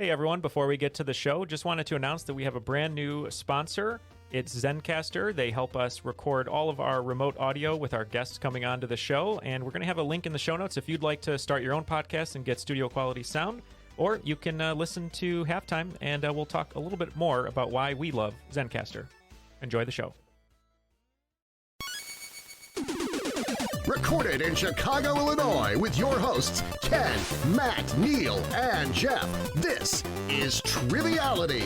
Hey everyone, before we get to the show, just wanted to announce that we have a brand new sponsor. It's Zencaster. They help us record all of our remote audio with our guests coming onto the show, and we're going to have a link in the show notes if you'd like to start your own podcast and get studio quality sound, or you can listen to Halftime, and we'll talk a little bit more about why we love Zencaster. Enjoy the show. Recorded in Chicago, Illinois, with your hosts, Ken, Matt, Neal, and Jeff. This is Triviality.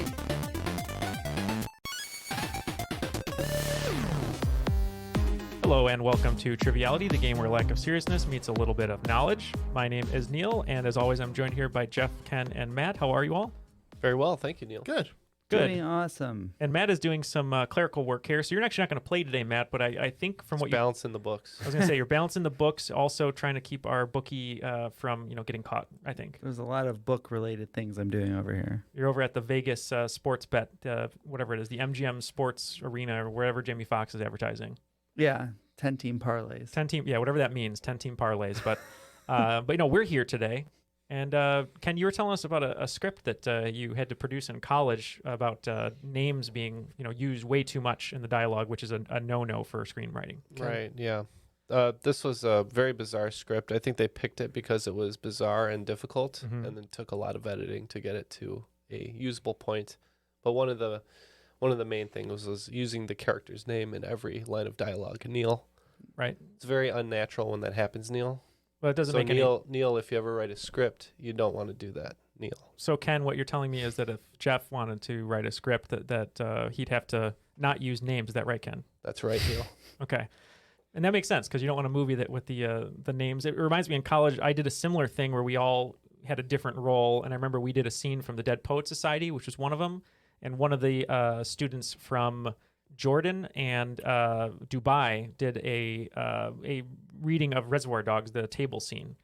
Hello and welcome to Triviality, the game where lack of seriousness meets a little bit of knowledge. My name is Neal, and as always, I'm joined here by Jeff, Ken, and Matt. How are you all? Very well, thank you, Neal. Good. Doing awesome. And Matt is doing some clerical work here, so you're actually not going to play today, Matt, but I think from what you... balancing the books. I was going to say, you're balancing the books, also trying to keep our bookie from, getting caught, I think. There's a lot of book-related things I'm doing over here. You're over at the Vegas sports bet, whatever it is, the MGM Sports Arena, or wherever Jamie Foxx is advertising. Yeah, 10-team parlays. 10-team, yeah, whatever that means, 10-team parlays. But, we're here today. And Ken, you were telling us about a script that you had to produce in college about names being, used way too much in the dialogue, which is a no-no for screenwriting. Right, yeah. This was a very bizarre script. I think they picked it because it was bizarre and difficult, and then took a lot of editing to get it to a usable point. But one of the main things was using the character's name in every line of dialogue. Neal. Right. It's very unnatural when that happens, Neal. Well, it doesn't make Neal, if you ever write a script, you don't want to do that, Neal. So, Ken, what you're telling me is that if Jeff wanted to write a script, that he'd have to not use names. Is that right, Ken? That's right, Neal. Okay. And that makes sense because you don't want a movie that with the names. It reminds me in college, I did a similar thing where we all had a different role. And I remember we did a scene from the Dead Poets Society, which was one of them. And one of the students from Jordan and Dubai did a reading of Reservoir Dogs, the table scene.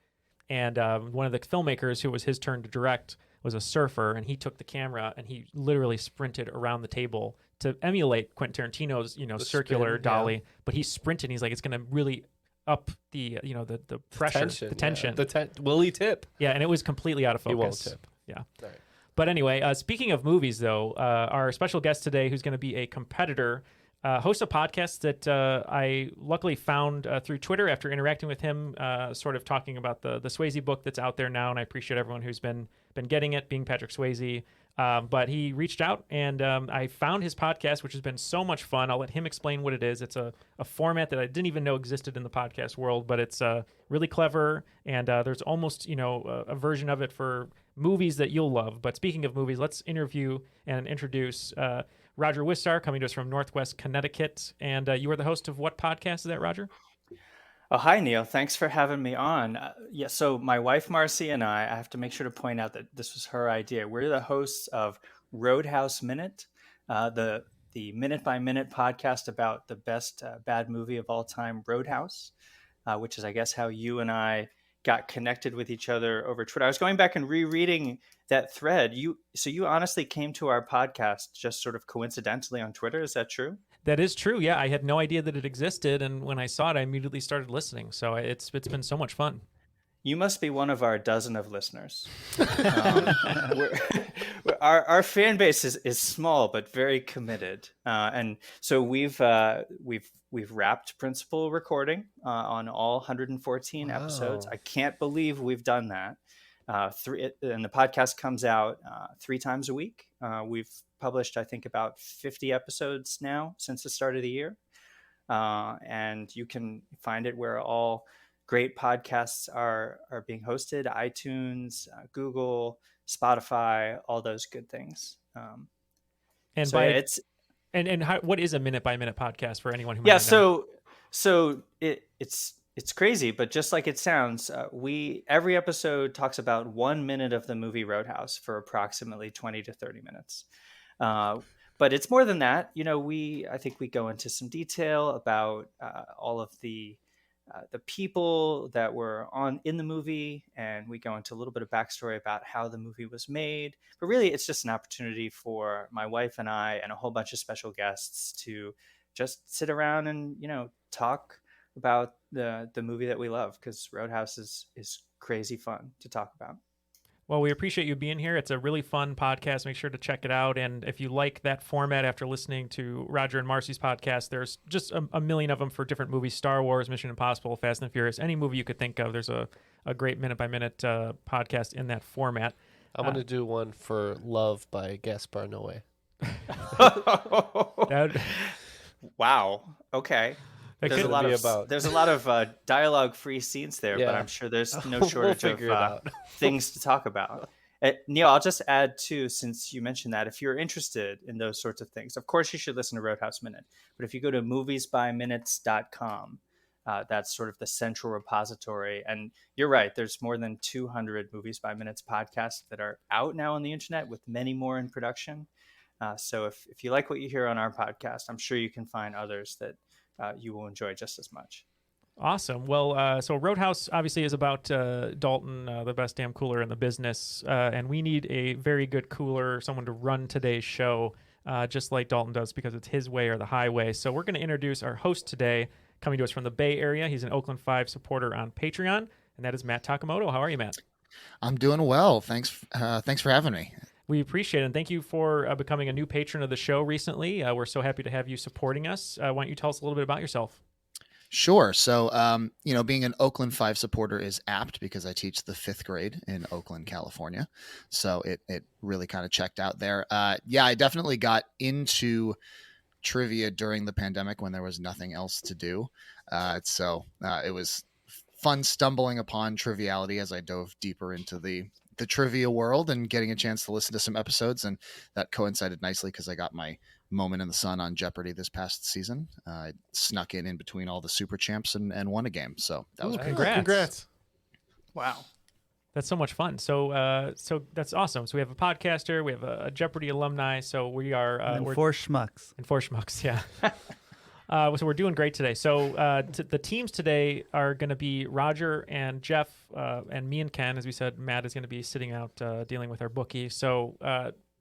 And one of the filmmakers who was his turn to direct was a surfer, and he took the camera and he literally sprinted around the table to emulate Quentin Tarantino's, the circular spin, dolly. yeah. But he sprinted, and he's like, it's going to really up the, the pressure, the tension. Yeah. Will he tip? Yeah, and it was completely out of focus. He won't tip. Yeah. All right. But anyway, speaking of movies, though, our special guest today, who's going to be a competitor, hosts a podcast that I luckily found through Twitter after interacting with him, sort of talking about the Swayze book that's out there now, and I appreciate everyone who's been getting it, being Patrick Swayze. But he reached out, and I found his podcast, which has been so much fun. I'll let him explain what it is. It's a format that I didn't even know existed in the podcast world, but it's really clever, and there's almost, a version of it for movies that you'll love. But speaking of movies, let's interview and introduce Roger Wistar, coming to us from Northwest Connecticut. And you are the host of what podcast is that, Roger? Oh, hi, Neal. Thanks for having me on. So my wife, Marcy, and I have to make sure to point out that this was her idea. We're the hosts of Roadhouse Minute, the minute-by-minute podcast about the best bad movie of all time, Roadhouse, which is, I guess, how you and I got connected with each other over Twitter. I was going back and rereading that thread. So you honestly came to our podcast just sort of coincidentally on Twitter. Is that true? That is true. Yeah, I had no idea that it existed, and when I saw it, I immediately started listening. So it's been so much fun. You must be one of our dozen of listeners. Our fan base is small but very committed, and so we've wrapped principal recording on all 114 episodes. I can't believe we've done that. And the podcast comes out 3 times a week. We've published, I think, about 50 episodes now since the start of the year, and you can find it where all great podcasts are being hosted: iTunes, Google, Spotify, all those good things. What is a minute-by-minute podcast for anyone who might not know? So it's crazy, but just like it sounds, every episode talks about 1 minute of the movie Roadhouse for approximately 20 to 30 minutes. But it's more than that. I think we go into some detail about all of the people that were in the movie, and we go into a little bit of backstory about how the movie was made. But really, it's just an opportunity for my wife and I and a whole bunch of special guests to just sit around and talk about the movie that we love, because Roadhouse is crazy fun to talk about. Well, we appreciate you being here. It's a really fun podcast. Make sure to check it out. And if you like that format after listening to Roger and Marcy's podcast, there's just a million of them for different movies: Star Wars, Mission Impossible, Fast and Furious, any movie you could think of. There's a great minute-by-minute podcast in that format. I'm going to do one for Love by Gaspar Noé. Wow. Okay. There's a lot of dialogue-free scenes there, but I'm sure there's no shortage of things to talk about. Neal, I'll just add too, since you mentioned that, if you're interested in those sorts of things, of course you should listen to Roadhouse Minute. But if you go to moviesbyminutes.com, that's sort of the central repository. And you're right, there's more than 200 Movies by Minutes podcasts that are out now on the internet, with many more in production. So if you like what you hear on our podcast, I'm sure you can find others that you will enjoy just as much. Awesome. Well, so Roadhouse obviously is about Dalton, the best damn cooler in the business. And we need a very good cooler, someone to run today's show, just like Dalton does, because it's his way or the highway. So we're going to introduce our host today, coming to us from the Bay Area. He's an Oakland 5 supporter on Patreon, and that is Matt Takimoto. How are you, Matt? I'm doing well. Thanks for having me. We appreciate it, and thank you for becoming a new patron of the show recently. We're so happy to have you supporting us. Why don't you tell us a little bit about yourself? Sure. So, being an Oakland 5 supporter is apt because I teach the 5th grade in Oakland, California. So it really kind of checked out there. I definitely got into trivia during the pandemic when there was nothing else to do. So it was fun stumbling upon Triviality as I dove deeper into the trivia world and getting a chance to listen to some episodes. And that coincided nicely because I got my moment in the sun on Jeopardy this past season. I snuck in between all the super champs and won a game. So that was congrats. Wow. That's so much fun. So that's awesome. So we have a podcaster, we have a Jeopardy alumni. So we are we're 4 schmucks. And 4 schmucks, yeah. So we're doing great today. So the teams today are going to be Roger and Jeff and me and Ken. As we said, Matt is going to be sitting out dealing with our bookie. So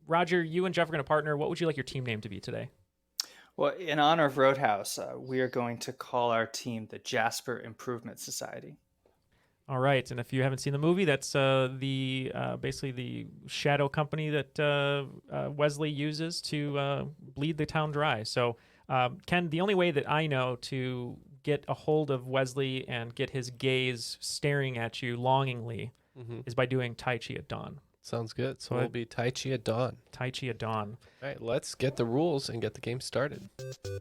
Roger, you and Jeff are going to partner. What would you like your team name to be today? Well, in honor of Roadhouse, we are going to call our team the Jasper Improvement Society. All right, and if you haven't seen the movie, that's basically the shadow company that Wesley uses to bleed the town dry. So, Ken, the only way that I know to get a hold of Wesley and get his gaze staring at you longingly is by doing Tai Chi at dawn. Sounds good. So it'll be Tai Chi at dawn. Tai Chi at dawn. All right, let's get the rules and get the game started.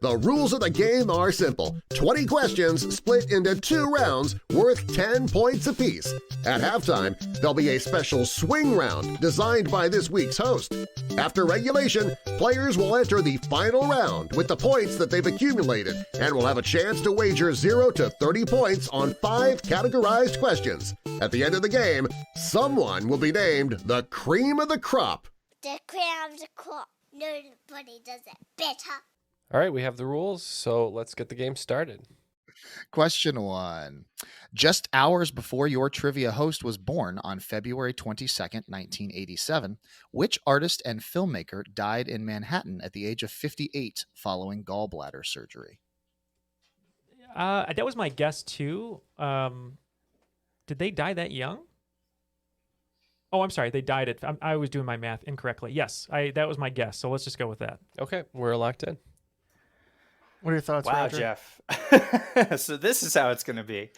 The rules of the game are simple. 20 questions split into 2 rounds worth 10 points apiece. At halftime, there'll be a special swing round designed by this week's host. After regulation, players will enter the final round with the points that they've accumulated and will have a chance to wager 0 to 30 points on 5 categorized questions. At the end of the game, someone will be named the cream of the crop. The cream of the crop. Nobody does it better. All right, we have the rules, so let's get the game started. Question 1. Just hours before your trivia host was born on February 22nd, 1987, which artist and filmmaker died in Manhattan at the age of 58 following gallbladder surgery? That was my guess, too. Did they die that young? Oh, I'm sorry. They died at... I was doing my math incorrectly. Yes, that was my guess, so let's just go with that. Okay, we're locked in. What are your thoughts, Wow, Roger? Jeff. So this is how it's going to be.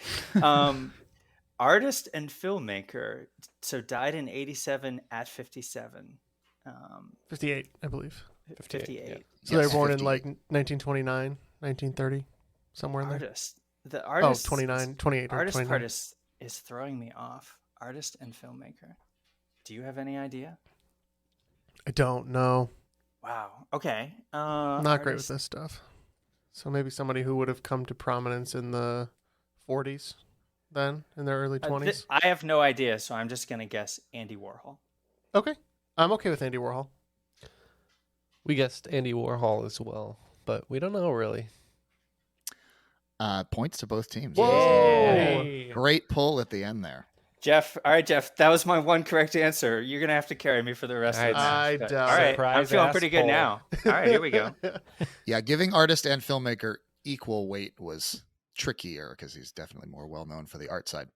Artist and filmmaker. So died in 87 at 57. 58, I believe. 58. Yeah. So they were born in like 1929, 1930, somewhere in there. Artist. The artist. 29, 28 or artist 29. part is throwing me off. Artist and filmmaker. Do you have any idea? I don't know. Wow. Okay. Not great with this stuff. So maybe somebody who would have come to prominence in the 40s then, in their early 20s. I have no idea, so I'm just going to guess Andy Warhol. Okay. I'm okay with Andy Warhol. We guessed Andy Warhol as well, but we don't know really. Points to both teams. Yay. Great pull at the end there. Jeff, all right, Jeff, that was my one correct answer. You're going to have to carry me for the rest of the I match. doubt All right, it. I'm Surprise feeling ass pretty good poll. now. All right, here we go. Yeah, giving artist and filmmaker equal weight was trickier because he's definitely more well-known for the art side.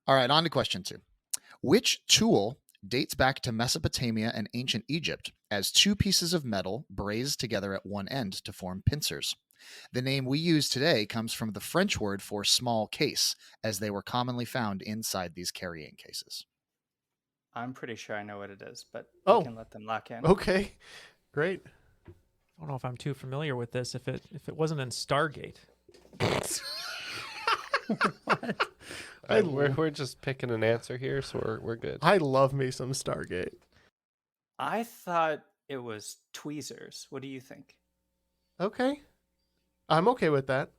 All right, on to question 2. Which tool dates back to Mesopotamia and ancient Egypt as two pieces of metal braised together at one end to form pincers. The name we use today comes from the French word for small case, as they were commonly found inside these carrying cases. I'm pretty sure I know what it is, but Oh. we can let them lock in. Okay, great. I don't know if I'm too familiar with this. If it wasn't in Stargate. We're just picking an answer here, so we're good. I love me some Stargate. I thought it was tweezers. What do you think? Okay. I'm okay with that.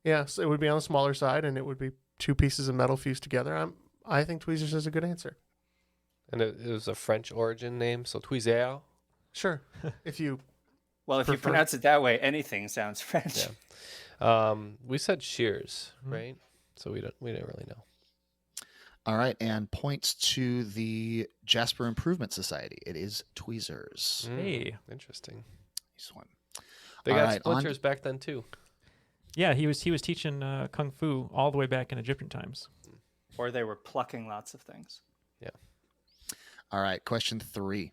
Yeah, so it would be on the smaller side, and it would be two pieces of metal fused together. I think tweezers is a good answer. And it was a French origin name, so tweezer. Sure. If you Well, if you prefer- pronounce it that way, anything sounds French. Yeah. We said shears, right? So we didn't really know. All right, and points to the Jasper Improvement Society. It is tweezers. Hey. Interesting. Nice one. They All got right, on- splinters back then too. Yeah, he was teaching kung fu all the way back in Egyptian times. Or they were plucking lots of things. All right, question 3.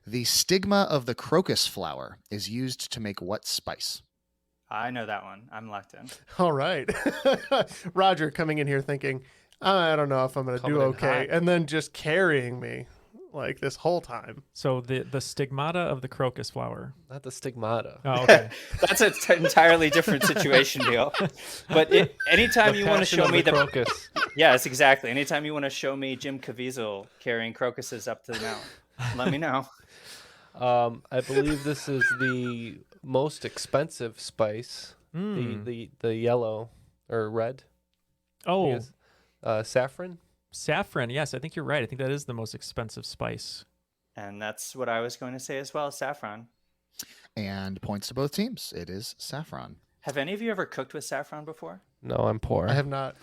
The stigma of the crocus flower is used to make what spice? I know that one. I'm locked in. All right. Roger coming in here thinking, I don't know if I'm going to Coming do in okay. hot. And then just carrying me like this whole time. So the stigmata of the crocus flower. Not the stigmata. Oh, okay. That's an entirely different situation, Neil. But anytime you want to show me the crocus. Yes, exactly. Anytime you want to show me Jim Caviezel carrying crocuses up to the mountain, let me know. I believe this is the most expensive spice. The yellow or red. Oh, Saffron. saffron. Yes, I think you're right. I think that is the most expensive spice. And that's what I was going to say as well, saffron. And points to both teams. It is saffron. Have any of you ever cooked with saffron before? No, I'm poor. I have not.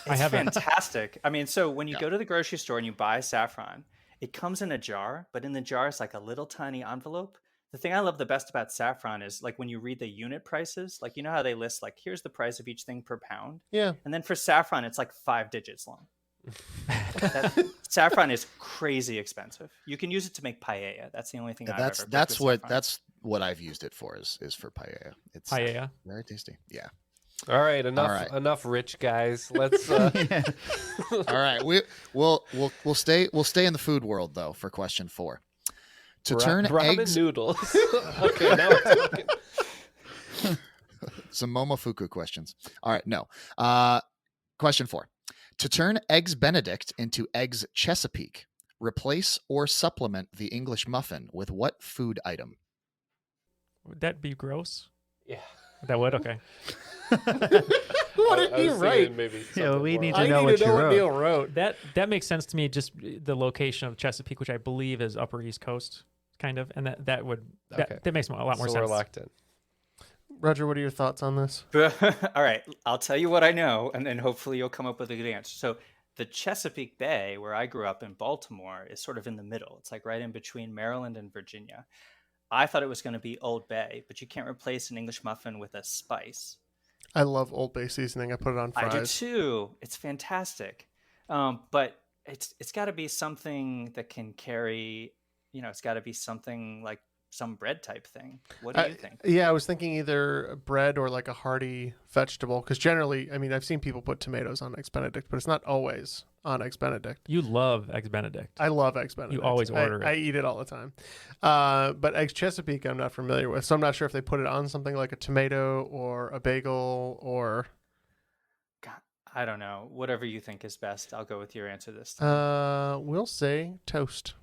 It's haven't. fantastic. I mean, so when you go to the grocery store and you buy saffron, it comes in a jar, but in the jar is like a little tiny envelope. The thing I love the best about saffron is like when you read the unit prices, like you know how they list like here's the price of each thing per pound. Yeah. And then for saffron, it's like 5 digits long. Saffron is crazy expensive. You can use it to make paella. That's the only thing I've ever cooked with saffron. That's what I've used it for is for paella. It's Paella. very tasty. Yeah. All right, enough rich guys. Let's All right, we'll stay in the food world though for question 4. To turn ramen eggs noodles. Okay, now we're talking. some Momofuku questions. All right, no. Question 4. To turn eggs Benedict into eggs Chesapeake, replace or supplement the English muffin with what food item? Would that be gross? Yeah. That would? Okay. What did he write? Maybe Yeah, we need to I know need what to know you what wrote. Neil wrote. That makes sense to me, just the location of Chesapeake, which I believe is Upper East Coast, kind of. And that makes a lot more so sense. we're locked in. Roger, what are your thoughts on this? All right, I'll tell you what I know, and then hopefully you'll come up with a good answer. So the Chesapeake Bay, where I grew up in Baltimore, is sort of in the middle. It's like right in between Maryland and Virginia. I thought it was going to be Old Bay, but you can't replace an English muffin with a spice. I love Old Bay seasoning. I put it on fries. I do too. It's fantastic. But it's got to be something that can carry, it's got to be something like some bread type thing. What do you think? Yeah, I was thinking either bread or like a hearty vegetable. Because generally, I mean, I've seen people put tomatoes on Eggs Benedict, but it's not always on Eggs Benedict. You love Eggs Benedict. I love Eggs Benedict. You always order it. I eat it all the time. But Eggs Chesapeake, I'm not familiar with. So I'm not sure if they put it on something like a tomato or a bagel or... God, I don't know. Whatever you think is best. I'll go with your answer this time. We'll say toast.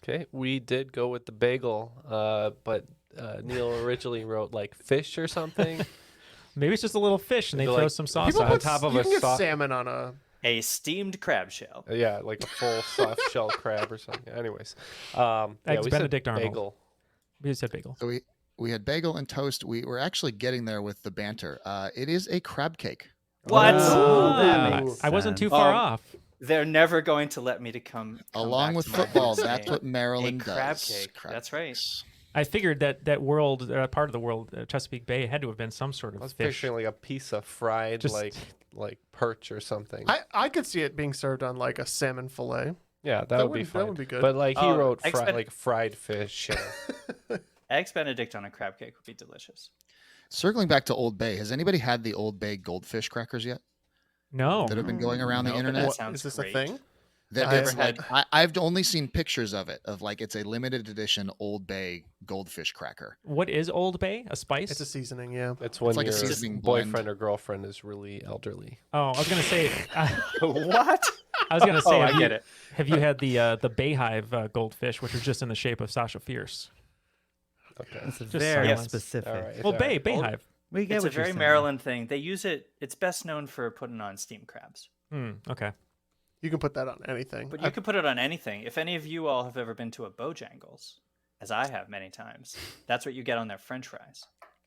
Okay, we did go with the bagel, but Neil originally wrote like fish or something. Maybe it's just a little fish and they Maybe throw like- some sauce People on put, top of you a can get sauce. salmon on a... A steamed crab shell. Yeah, like a full soft shell crab or something. Anyways, Eggs we Benedict said Arnold. bagel. We just said bagel. So we had bagel and toast. We were actually getting there with the banter. It is a crab cake. What? Oh, that makes I wasn't too sense. far off. They're never going to let me to come Along back with to my football, house that's saying, what Maryland a crab does. cake. Crab That's right. cakes. I figured that world, part of the world, Chesapeake Bay, had to have been some sort I of was fish. picturing like a piece of fried Just- like perch or something. I could see it being served on like a salmon fillet. Yeah, that would be fine. That would be good. But like he Oh, wrote Eggs Ben- like fried fish. Eggs Benedict on a crab cake would be delicious. Circling back to Old Bay, has anybody had the Old Bay goldfish crackers yet No. that have been going around the No, but internet? that What, sounds is this great. a thing? That I've it's never like I've only seen pictures of it, of like it's a limited edition Old Bay goldfish cracker. What is Old Bay? A spice? It's a seasoning, yeah. It's when like a your seasoning blend. boyfriend or girlfriend is really elderly. Oh, I was gonna say. What? I was gonna say. Oh, I have you- get it. Have you had the Bayhive goldfish, which are just in the shape of Sasha Fierce? Okay. That's Just very silence. specific. All right. Well, all right. Bayhive. We get It's a what you're very saying. Maryland thing. They use it. It's best known for putting on steamed crabs. Okay. You can put that on anything. But you could put it on anything. If any of you all have ever been to a Bojangles, as I have many times, that's what you get on their French fries.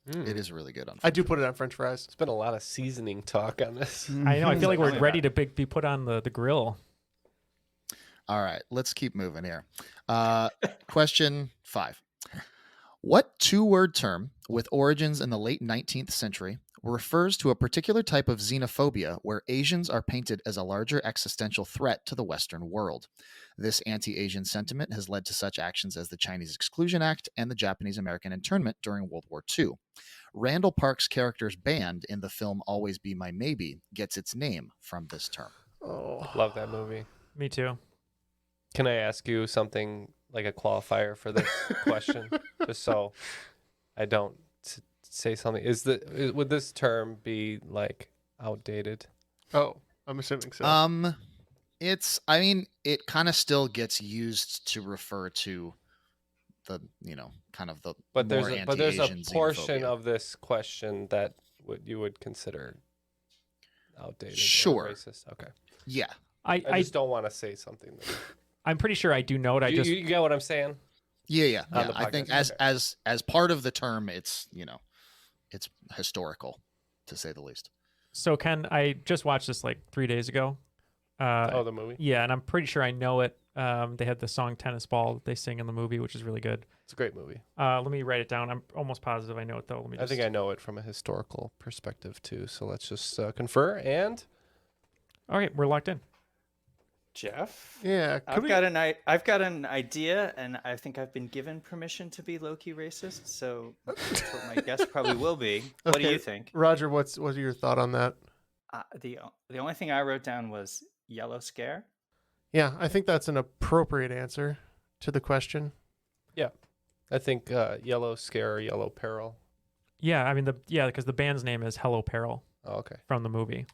It is really good on. I do put it on French fries. There's been a lot of seasoning talk on this. I know. I feel like Tell we're me ready about to be put on the grill. All right, let's keep moving here. Question 5. What two-word term with origins in the late 19th century refers to a particular type of xenophobia where Asians are painted as a larger existential threat to the Western world? This anti-Asian sentiment has led to such actions as the Chinese Exclusion Act and the Japanese-American internment during World War II. Randall Park's character's band in the film Always Be My Maybe gets its name from this term. Oh, Love that movie. Me too. Can I ask you something like a qualifier for this question, just so I don't say something? Would this term be like outdated? oh, I'm assuming so. It kind of still gets used to refer to the, kind of the But there's more a anti-Asian portion xenophobia. of this question that you would consider outdated. Sure. Or racist. Okay. Yeah. I just don't want to say something. I'm pretty sure I do know it. You get what I'm saying? Yeah. On the I think podcast, as part of the term, it's it's historical, to say the least. So Ken, I just watched this like 3 days ago. The movie. Yeah, and I'm pretty sure I know it. They had the song "Tennis Ball" that they sing in the movie, which is really good. It's a great movie. Let me write it down. I'm almost positive I know it though. Let me. I think I know it from a historical perspective too. So let's just confer. And All right, we're locked in. Jeff? yeah, I've got an idea, and I think I've been given permission to be low-key racist, so that's what my guess probably will be. What do Okay. you think? Roger, what's your thought on that? The only thing I wrote down was yellow scare. Yeah, I think that's an appropriate answer to the question. I think Yellow Scare or Yellow Peril. Yeah, I mean because the band's name is Hello Peril Oh, okay. from the movie.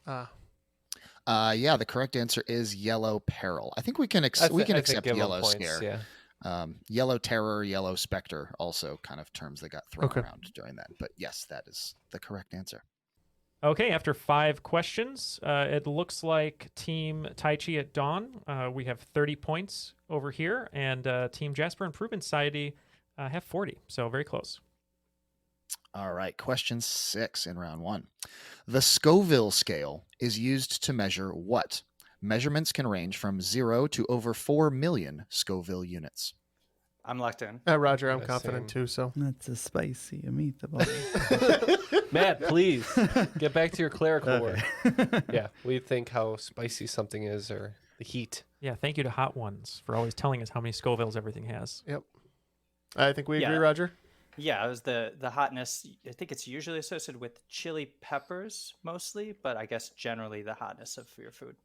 The correct answer is Yellow Peril. I think we can I accept think give 'em Yellow points, Scare. Yeah. Yellow Terror, Yellow Spectre, also kind of terms that got thrown Okay. around during that. But yes, that is the correct answer. Okay, after 5 questions, it looks like Team Taichi at Dawn, we have 30 points over here, and Team Jasper Improvement Society have 40, so very close. All right, question 6 in round 1. The Scoville scale is used to measure what? Measurements can range from 0 to over 4 million Scoville units. I'm locked in. Roger, I'm Yeah, confident same. too. So That's a spicy meatball. Matt, please get back to your clerical Okay. work. Yeah, we think how spicy something is or the heat. Yeah, thank you to Hot Ones for always telling us how many Scovilles everything has. I think we agree, Yeah. Roger. Yeah, it was the hotness. I think it's usually associated with chili peppers mostly, but I guess generally the hotness of your food.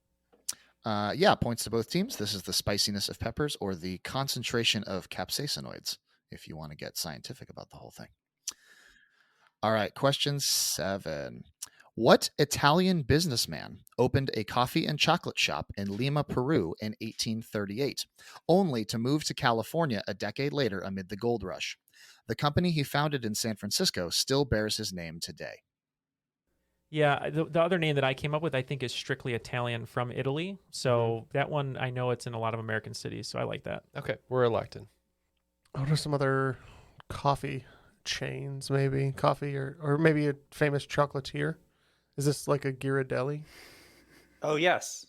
Points to both teams. This is the spiciness of peppers or the concentration of capsaicinoids, if you want to get scientific about the whole thing. All right, question 7. What Italian businessman opened a coffee and chocolate shop in Lima, Peru in 1838, only to move to California a decade later amid the gold rush? The company he founded in San Francisco still bears his name today. Yeah, the other name that I came up with, I think, is strictly Italian from Italy. So that one, I know it's in a lot of American cities, so I like that. Okay, we're elected. What are some other coffee chains? Maybe coffee or maybe a famous chocolatier. Is this like a Ghirardelli? Oh yes,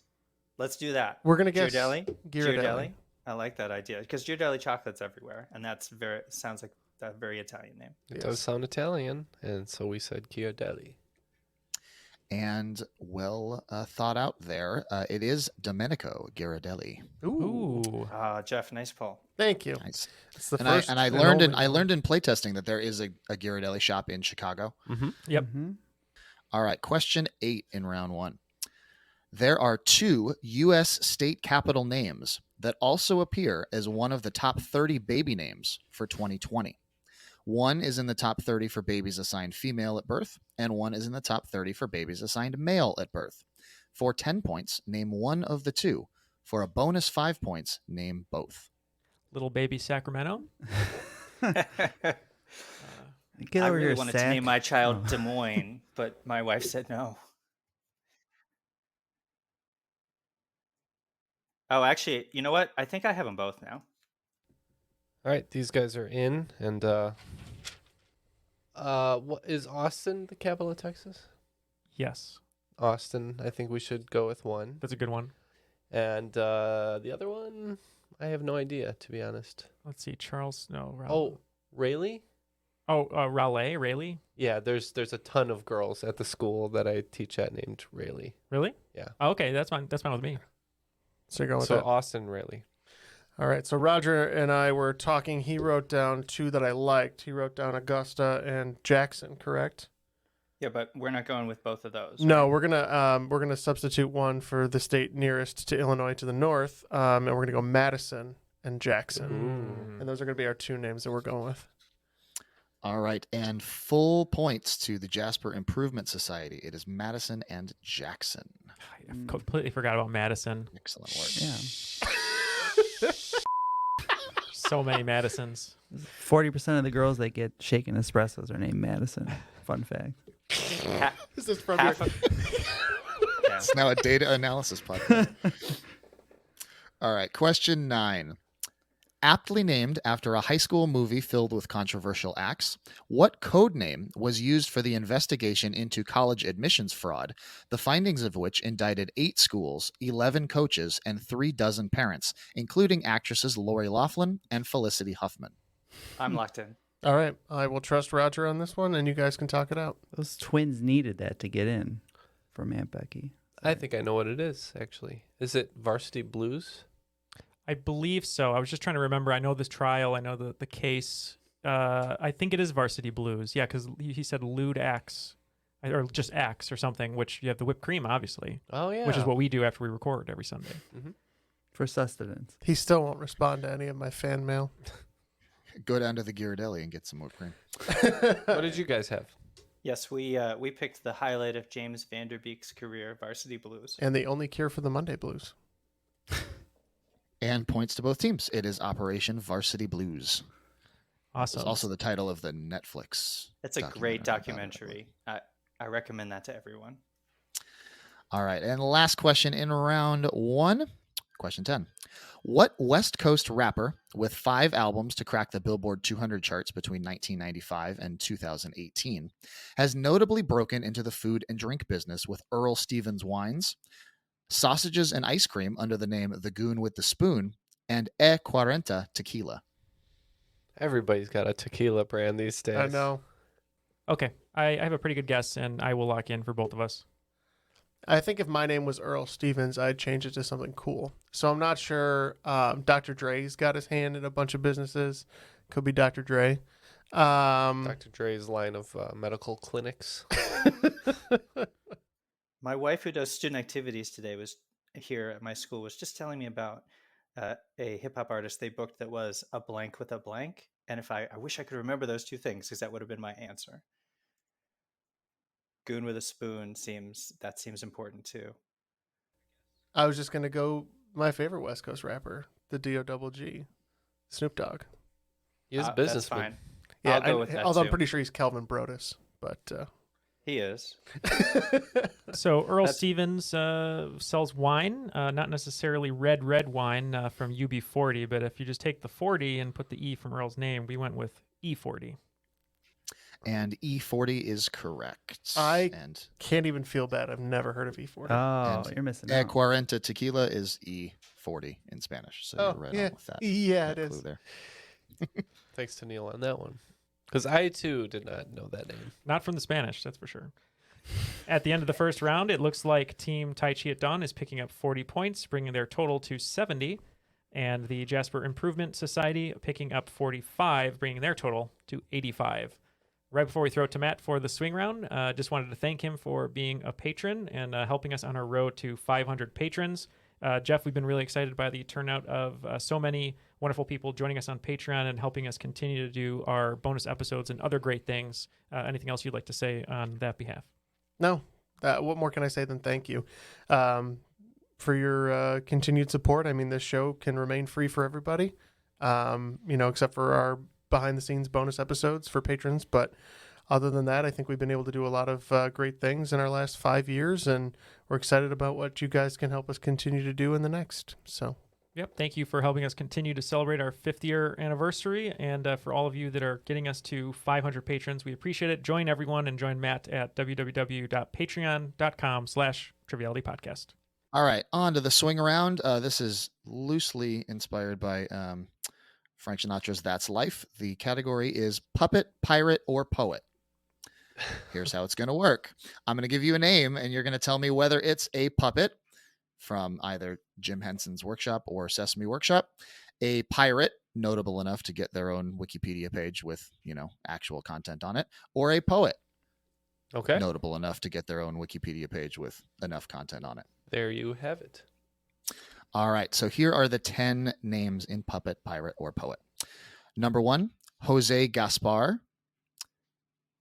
let's do that. We're gonna guess Ghirardelli. Ghirardelli. I like that idea because Ghirardelli chocolate's everywhere, and sounds like a very Italian name. It does sound Italian, and so we said Ghirardelli. And well thought out there. It is Domenico Ghirardelli. Ooh. Jeff, nice pull. Thank you. Nice. It's the And first. I and learned only one. in playtesting that there is a Ghirardelli shop in Chicago. Mm-hmm. Yep. Mm-hmm. All right, question 8 in round 1. There are 2 U.S. state capital names that also appear as one of the top 30 baby names for 2020. One is in the top 30 for babies assigned female at birth, and one is in the top 30 for babies assigned male at birth. For 10 points, name one of the 2. For a bonus 5 points, name both. Little baby Sacramento. Get I over really here, wanted Sac. to name my child Oh. Des Moines, but my wife said no. Oh, actually, you know what? I think I have them both now. All right, these guys are in, and what is Austin the capital of Texas? Yes, Austin. I think we should go with one, that's a good one. and the other one, I have no idea, to be honest. Let's see, Charles. No. Oh, Raleigh. Raleigh. Yeah, there's a ton of girls at the school that I teach at named Raleigh. Really? Yeah. Oh, okay, that's fine. That's fine with me. So you're going with So that. Austin, Raleigh. All right. So Roger and I were talking. He wrote down 2 that I liked. He wrote down Augusta and Jackson. Correct? Yeah, but we're not going with both of those. No, right? we're gonna substitute one for the state nearest to Illinois to the north, and we're gonna go Madison and Jackson, and those are gonna be our 2 names that we're going with. All right, and full points to the Jasper Improvement Society. It is Madison and Jackson. I completely forgot about Madison. Excellent work. Yeah. So many Madisons. 40% of the girls that get shaken espressos are named Madison. Fun fact. Is this from Half your... of, yeah. It's now a data analysis podcast. All right, question 9. Aptly named after a high school movie filled with controversial acts, what code name was used for the investigation into college admissions fraud, the findings of which indicted 8 schools, 11 coaches, and 3 dozen parents, including actresses Lori Loughlin and Felicity Huffman? I'm locked in. All right, I will trust Roger on this one, and you guys can talk it out. Those twins needed that to get in from Aunt Becky. I think I know what it is, actually. Is it Varsity Blues? I believe so. I was just trying to remember. I know this trial. I know the case. I think it is Varsity Blues. Yeah, because he said lewd acts, or just acts or something, which you have the whipped cream, obviously, Oh, yeah. which is what we do after we record every Sunday. For sustenance. He still won't respond to any of my fan mail. Go down to the Ghirardelli and get some whipped cream. What did you guys have? Yes, we picked the highlight of James Vanderbeek's career, Varsity Blues. And the only cure for the Monday blues. And points to both teams. It is Operation Varsity Blues. Awesome. It's also the title of the Netflix. It's a great about it. documentary. I recommend that to everyone. All right, and the last question in round 1, question 10. What West Coast rapper with 5 albums to crack the Billboard 200 charts between 1995 and 2018 has notably broken into the food and drink business with Earl Stevens wines, sausages and ice cream under the name The Goon with the Spoon, and E40 tequila? Everybody's got a tequila brand these days. I know. Okay, I have a pretty good guess, and I will lock in for both of us. I think if my name was Earl Stevens, I'd change it to something cool. So I'm not sure. Dr. Dre's got his hand in a bunch of businesses. Could be Dr. Dre. Dr. Dre's line of medical clinics. My wife, who does student activities today, was here at my school, was just telling me about a hip hop artist they booked that was a blank with a blank. And if I wish I could remember those 2 things, because that would have been my answer. Goon with a spoon seems important too. I was just going to go my favorite West Coast rapper, the D-O-double-G, Snoop Dogg. He is a That's businessman. fine. Yeah, I'll go with that although too. I'm pretty sure he's Calvin Brodus, but He is. So Earl That's- Stevens sells wine, not necessarily red wine from UB40, but if you just take the 40 and put the E from Earl's name, we went with E40. And E40 is correct. And can't even feel bad. I've never heard of E40. Oh, And you're missing out. E40 tequila is E40 in Spanish. So you're right yeah. on with that. Yeah, that it clue is. there. Thanks to Neil on that one. Because I, too, did not know that name. Not from the Spanish, that's for sure. At the end of the first round, it looks like Team Tai Chi at Dawn is picking up 40 points, bringing their total to 70. And the Jasper Improvement Society picking up 45, bringing their total to 85. Right before we throw it to Matt for the swing round, just wanted to thank him for being a patron and helping us on our road to 500 patrons. Jeff, we've been really excited by the turnout of so many wonderful people joining us on Patreon and helping us continue to do our bonus episodes and other great things. Anything else you'd like to say on that behalf? No. What more can I say than thank you for your continued support? I mean, this show can remain free for everybody, except for our behind-the-scenes bonus episodes for patrons. But other than that, I think we've been able to do a lot of great things in our last 5 years, and we're excited about what you guys can help us continue to do in the next. So, yep. Thank you for helping us continue to celebrate our 5th year anniversary. And for all of you that are getting us to 500 patrons, we appreciate it. Join everyone and join Matt at www.patreon.com/trivialitypodcast. All right, on to the swing around. This is loosely inspired by Frank Sinatra's That's Life. The category is puppet, pirate, or poet. Here's how it's going to work. I'm going to give you a name, and you're going to tell me whether it's a puppet from either Jim Henson's Workshop or Sesame Workshop, a pirate, notable enough to get their own Wikipedia page with, actual content on it, or a poet, Okay. notable enough to get their own Wikipedia page with enough content on it. There you have it. All right, so here are the 10 names in puppet, pirate, or poet. Number 1, Jose Gaspar.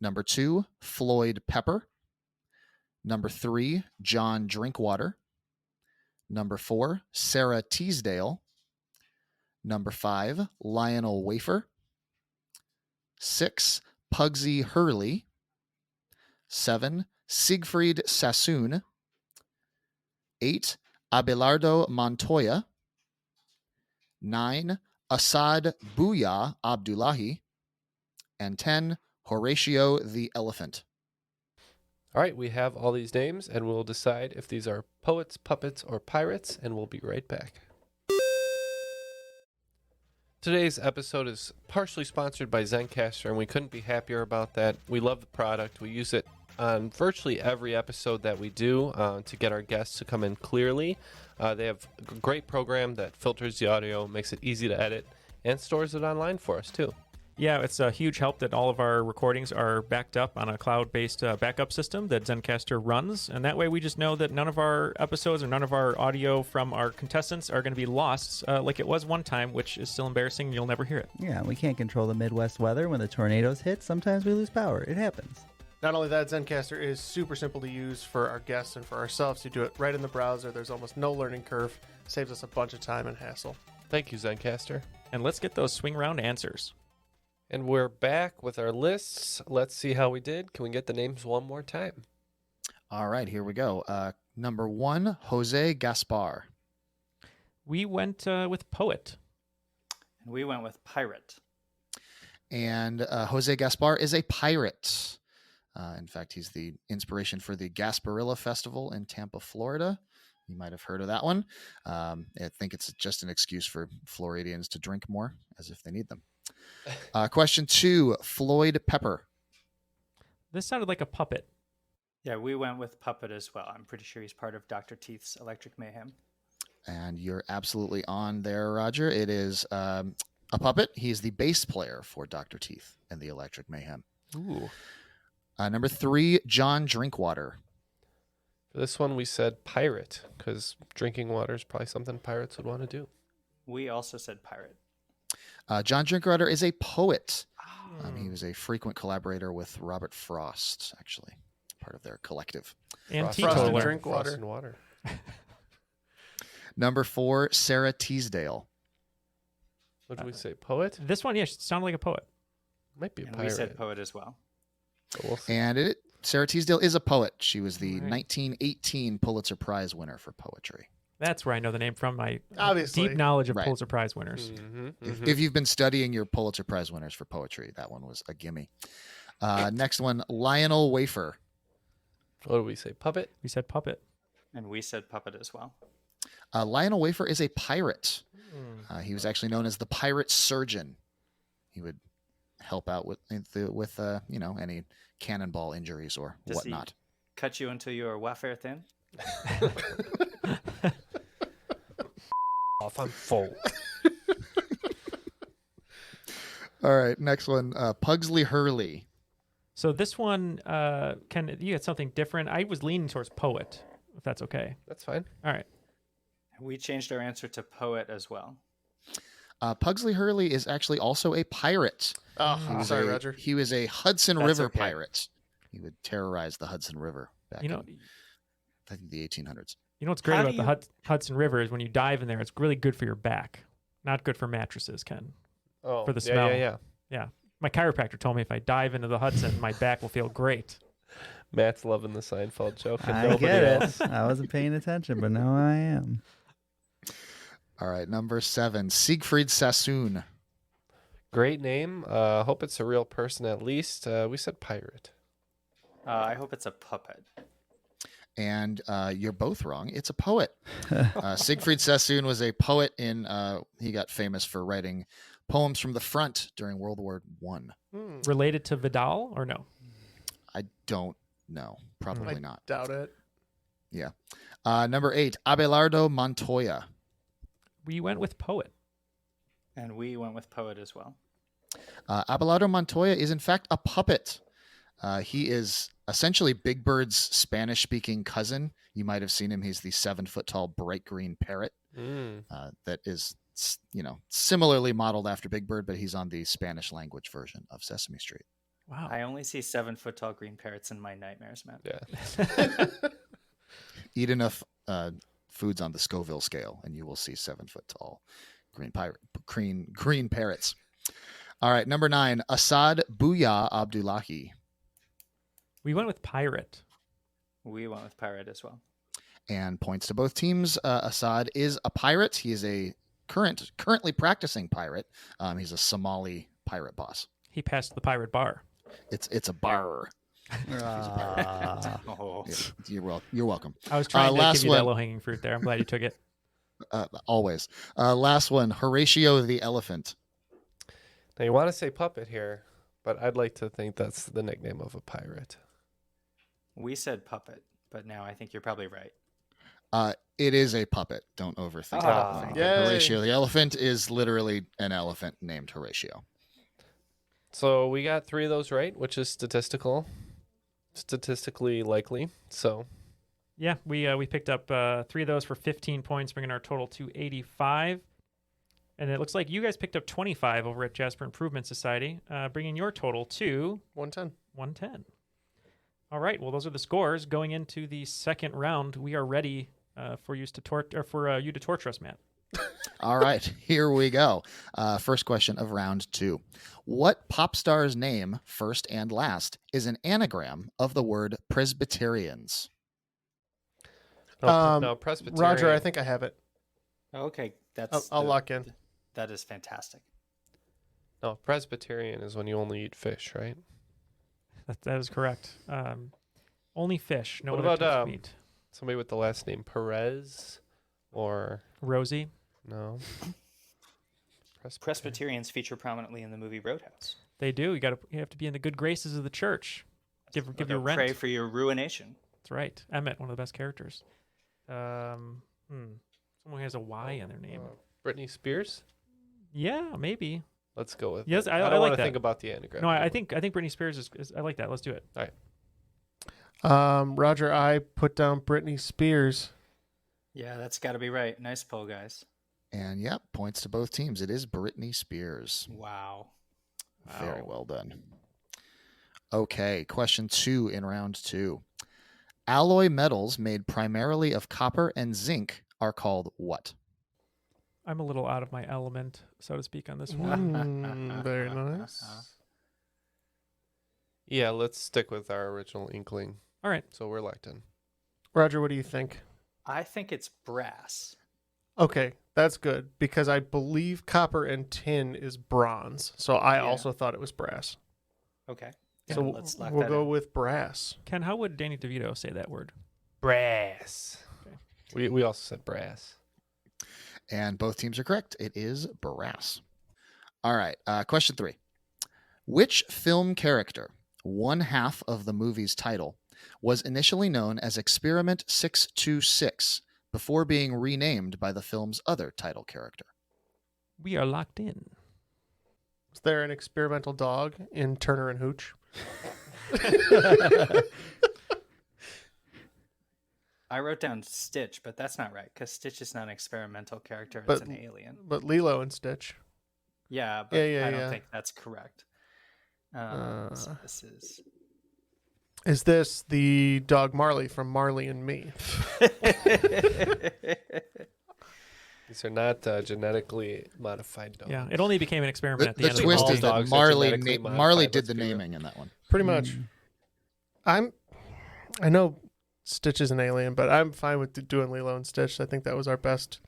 Number 2, Floyd Pepper. Number 3, John Drinkwater. Number 4, Sarah Teasdale. Number 5, Lionel Wafer. 6, Pugsy Hurley. 7, Siegfried Sassoon. 8, Abelardo Montoya. 9, Asad Bouya Abdullahi. And 10, Horatio the Elephant. All right, we have all these names, and we'll decide if these are poets, puppets, or pirates, and we'll be right back. Today's episode is partially sponsored by Zencaster, and we couldn't be happier about that. We love the product. We use it on virtually every episode that we do to get our guests to come in clearly. They have a great program that filters the audio, makes it easy to edit, and stores it online for us, too. Yeah, it's a huge help that all of our recordings are backed up on a cloud-based backup system that Zencaster runs. And that way we just know that none of our episodes or none of our audio from our contestants are going to be lost like it was one time, which is still embarrassing. And you'll never hear it. Yeah, we can't control the Midwest weather. When the tornadoes hit, sometimes we lose power. It happens. not only that, Zencaster is super simple to use for our guests and for ourselves. You do it right in the browser. There's almost no learning curve. Saves us a bunch of time and hassle. Thank you, Zencaster. And let's get those swing round answers. And we're back with our lists. Let's see how we did. Can we get the names one more time? All right, here we go. Number 1, Jose Gaspar. We went with poet. And we went with pirate. And Jose Gaspar is a pirate. In fact, he's the inspiration for the Gasparilla Festival in Tampa, Florida. You might have heard of that one. I think it's just an excuse for Floridians to drink more, as if they need them. Question 2, Floyd Pepper. This sounded like a puppet. Yeah, we went with puppet as well. I'm pretty sure he's part of Dr. Teeth's Electric Mayhem. And you're absolutely on there, Roger. It is a puppet. He's the bass player for Dr. Teeth and the Electric Mayhem. Ooh. Number 3, John Drinkwater. For this one, we said pirate, because drinking water is probably something pirates would want to do. We also said pirate. John Drinkwater is a poet. He was a frequent collaborator with Robert Frost, actually, part of their collective. And Frost teetotaler. drink water. Frost and water. Number 4, Sarah Teasdale. What did we say? Poet? This one, yeah, sounded like a poet. Might be a And pirate. we said poet as well. But we'll see. And Sarah Teasdale is a poet. She was the All right. 1918 Pulitzer Prize winner for poetry. That's where I know the name from. My Obviously. deep knowledge of Right. Pulitzer Prize winners. If you've been studying your Pulitzer Prize winners for poetry, that one was a gimme. Next one, Lionel Wafer. What did we say? Puppet? We said puppet. And we said puppet as well. Lionel Wafer is a pirate. He was actually known as the pirate surgeon. He would help out with any cannonball injuries or Does whatnot. cut you until you are wafer thin. Off, I'm full. All right, next one. Pugsley Hurley. So this one, Ken, you had something different. I was leaning towards poet, if that's okay. That's fine. All right. We changed our answer to poet as well. Pugsley Hurley is actually also a pirate. Oh, sorry, Roger. He was a Hudson That's River okay. pirate. He would terrorize the Hudson River back You know, in, I think, the 1800s. you know what's great How about do the you- Hudson River is when you dive in there, it's really good for your back. Not good for mattresses, Ken. Oh, For the yeah, smell. Yeah. Yeah. My chiropractor told me if I dive into the Hudson, my back will feel great. Matt's loving the Seinfeld joke. And I nobody get else. it. I wasn't paying attention, but now I am. All right, number 7. Siegfried Sassoon. Great name. Hope it's a real person at least. We said pirate. I hope it's a puppet. And you're both wrong. It's a poet. Siegfried Sassoon was a poet he got famous for writing poems from the front during World War One. Related to Vidal or no? I don't know. Probably not. Doubt it. Yeah. Number 8, Abelardo Montoya. We went with poet. And we went with poet as well. Abelardo Montoya is in fact a puppet. He is essentially Big Bird's Spanish-speaking cousin. You might have seen him. He's the 7-foot-tall bright green parrot that is, similarly modeled after Big Bird, but he's on the Spanish language version of Sesame Street. Wow. I only see 7-foot-tall green parrots in my nightmares, man. Yeah. Eat enough foods on the Scoville scale, and you will see 7-foot-tall green parrots. All right, number 9, Assad Bouya Abdullahi. We went with pirate. We went with pirate as well. And points to both teams. Assad is a pirate. He is a currently practicing pirate. He's a Somali pirate boss. He passed the pirate bar. It's a bar. Oh. Yeah, you're welcome. I was trying to last give you that one. low-hanging fruit there. I'm glad you took it. Always. Last one, Horatio the elephant. Now you want to say puppet here, but I'd like to think that's the nickname of a pirate. We said puppet, but now I think you're probably right. It is a puppet. Don't overthink Ah, it. yay. Horatio the elephant is literally an elephant named Horatio. So we got 3 of those right, which is statistically likely. So Yeah, we picked up 3 of those for 15 points, bringing our total to 85. And it looks like you guys picked up 25 over at Jasper Improvement Society, bringing your total to 110. 110. All right, well, those are the scores. Going into the second round, we are ready for you to torture us, Matt. All right, here we go. First question of round 2. What pop star's name, first and last, is an anagram of the word Presbyterians? no, Presbyterian. Roger, I think I have it. Okay, that's I'll lock in. That is fantastic. No, Presbyterian is when you only eat fish, right? That is correct. Only fish. No What other about, types of meat. Somebody with the last name Perez or Rosie. no? Presbyterians feature prominently in the movie Roadhouse. They do. You have to be in the good graces of the church. Give They'll your rent. Pray for your ruination. That's right. Emmett, one of the best characters. Someone who has a Y in their name. Britney Spears? Yeah, maybe. Let's go with Yes, it. I don't like want to that. think about the anagram. No, I think Britney Spears is. I like that. Let's do it. All right. Roger, I put down Britney Spears. Yeah, that's got to be right. Nice pull, guys. And yep, points to both teams. It is Britney Spears. Wow. Very well done. Okay, question 2 in round 2. Alloy metals made primarily of copper and zinc are called what? I'm a little out of my element, so to speak, on this one. Very nice. Yeah, let's stick with our original inkling. All right. So we're locked in. Roger, what do you think? I think it's brass. Okay, that's good because I believe copper and tin is bronze. So I Yeah. also thought it was brass. Okay. So let's lock we'll that go in. with brass. Ken, how would Danny DeVito say that word? Brass. We also said brass. And both teams are correct. It is brass. All right, question 3. Which film character, one half of the movie's title, was initially known as Experiment 626 before being renamed by the film's other title character? We are locked in. Is there an experimental dog in Turner and Hooch? I wrote down Stitch, but that's not right because Stitch is not an experimental character. But- It's an alien. But Lilo and Stitch. Yeah, but Yeah, I don't yeah. think that's correct. So this is. Is this the dog Marley from Marley and Me? These are not genetically modified dogs. Yeah, it only became an experiment at the The end of twist the is movie. that dogs are Marley genetically modified, Marley did let's the be real. naming in that one. Pretty much. I know Stitch is an alien, but I'm fine with doing Lilo and Stitch. I think that was our best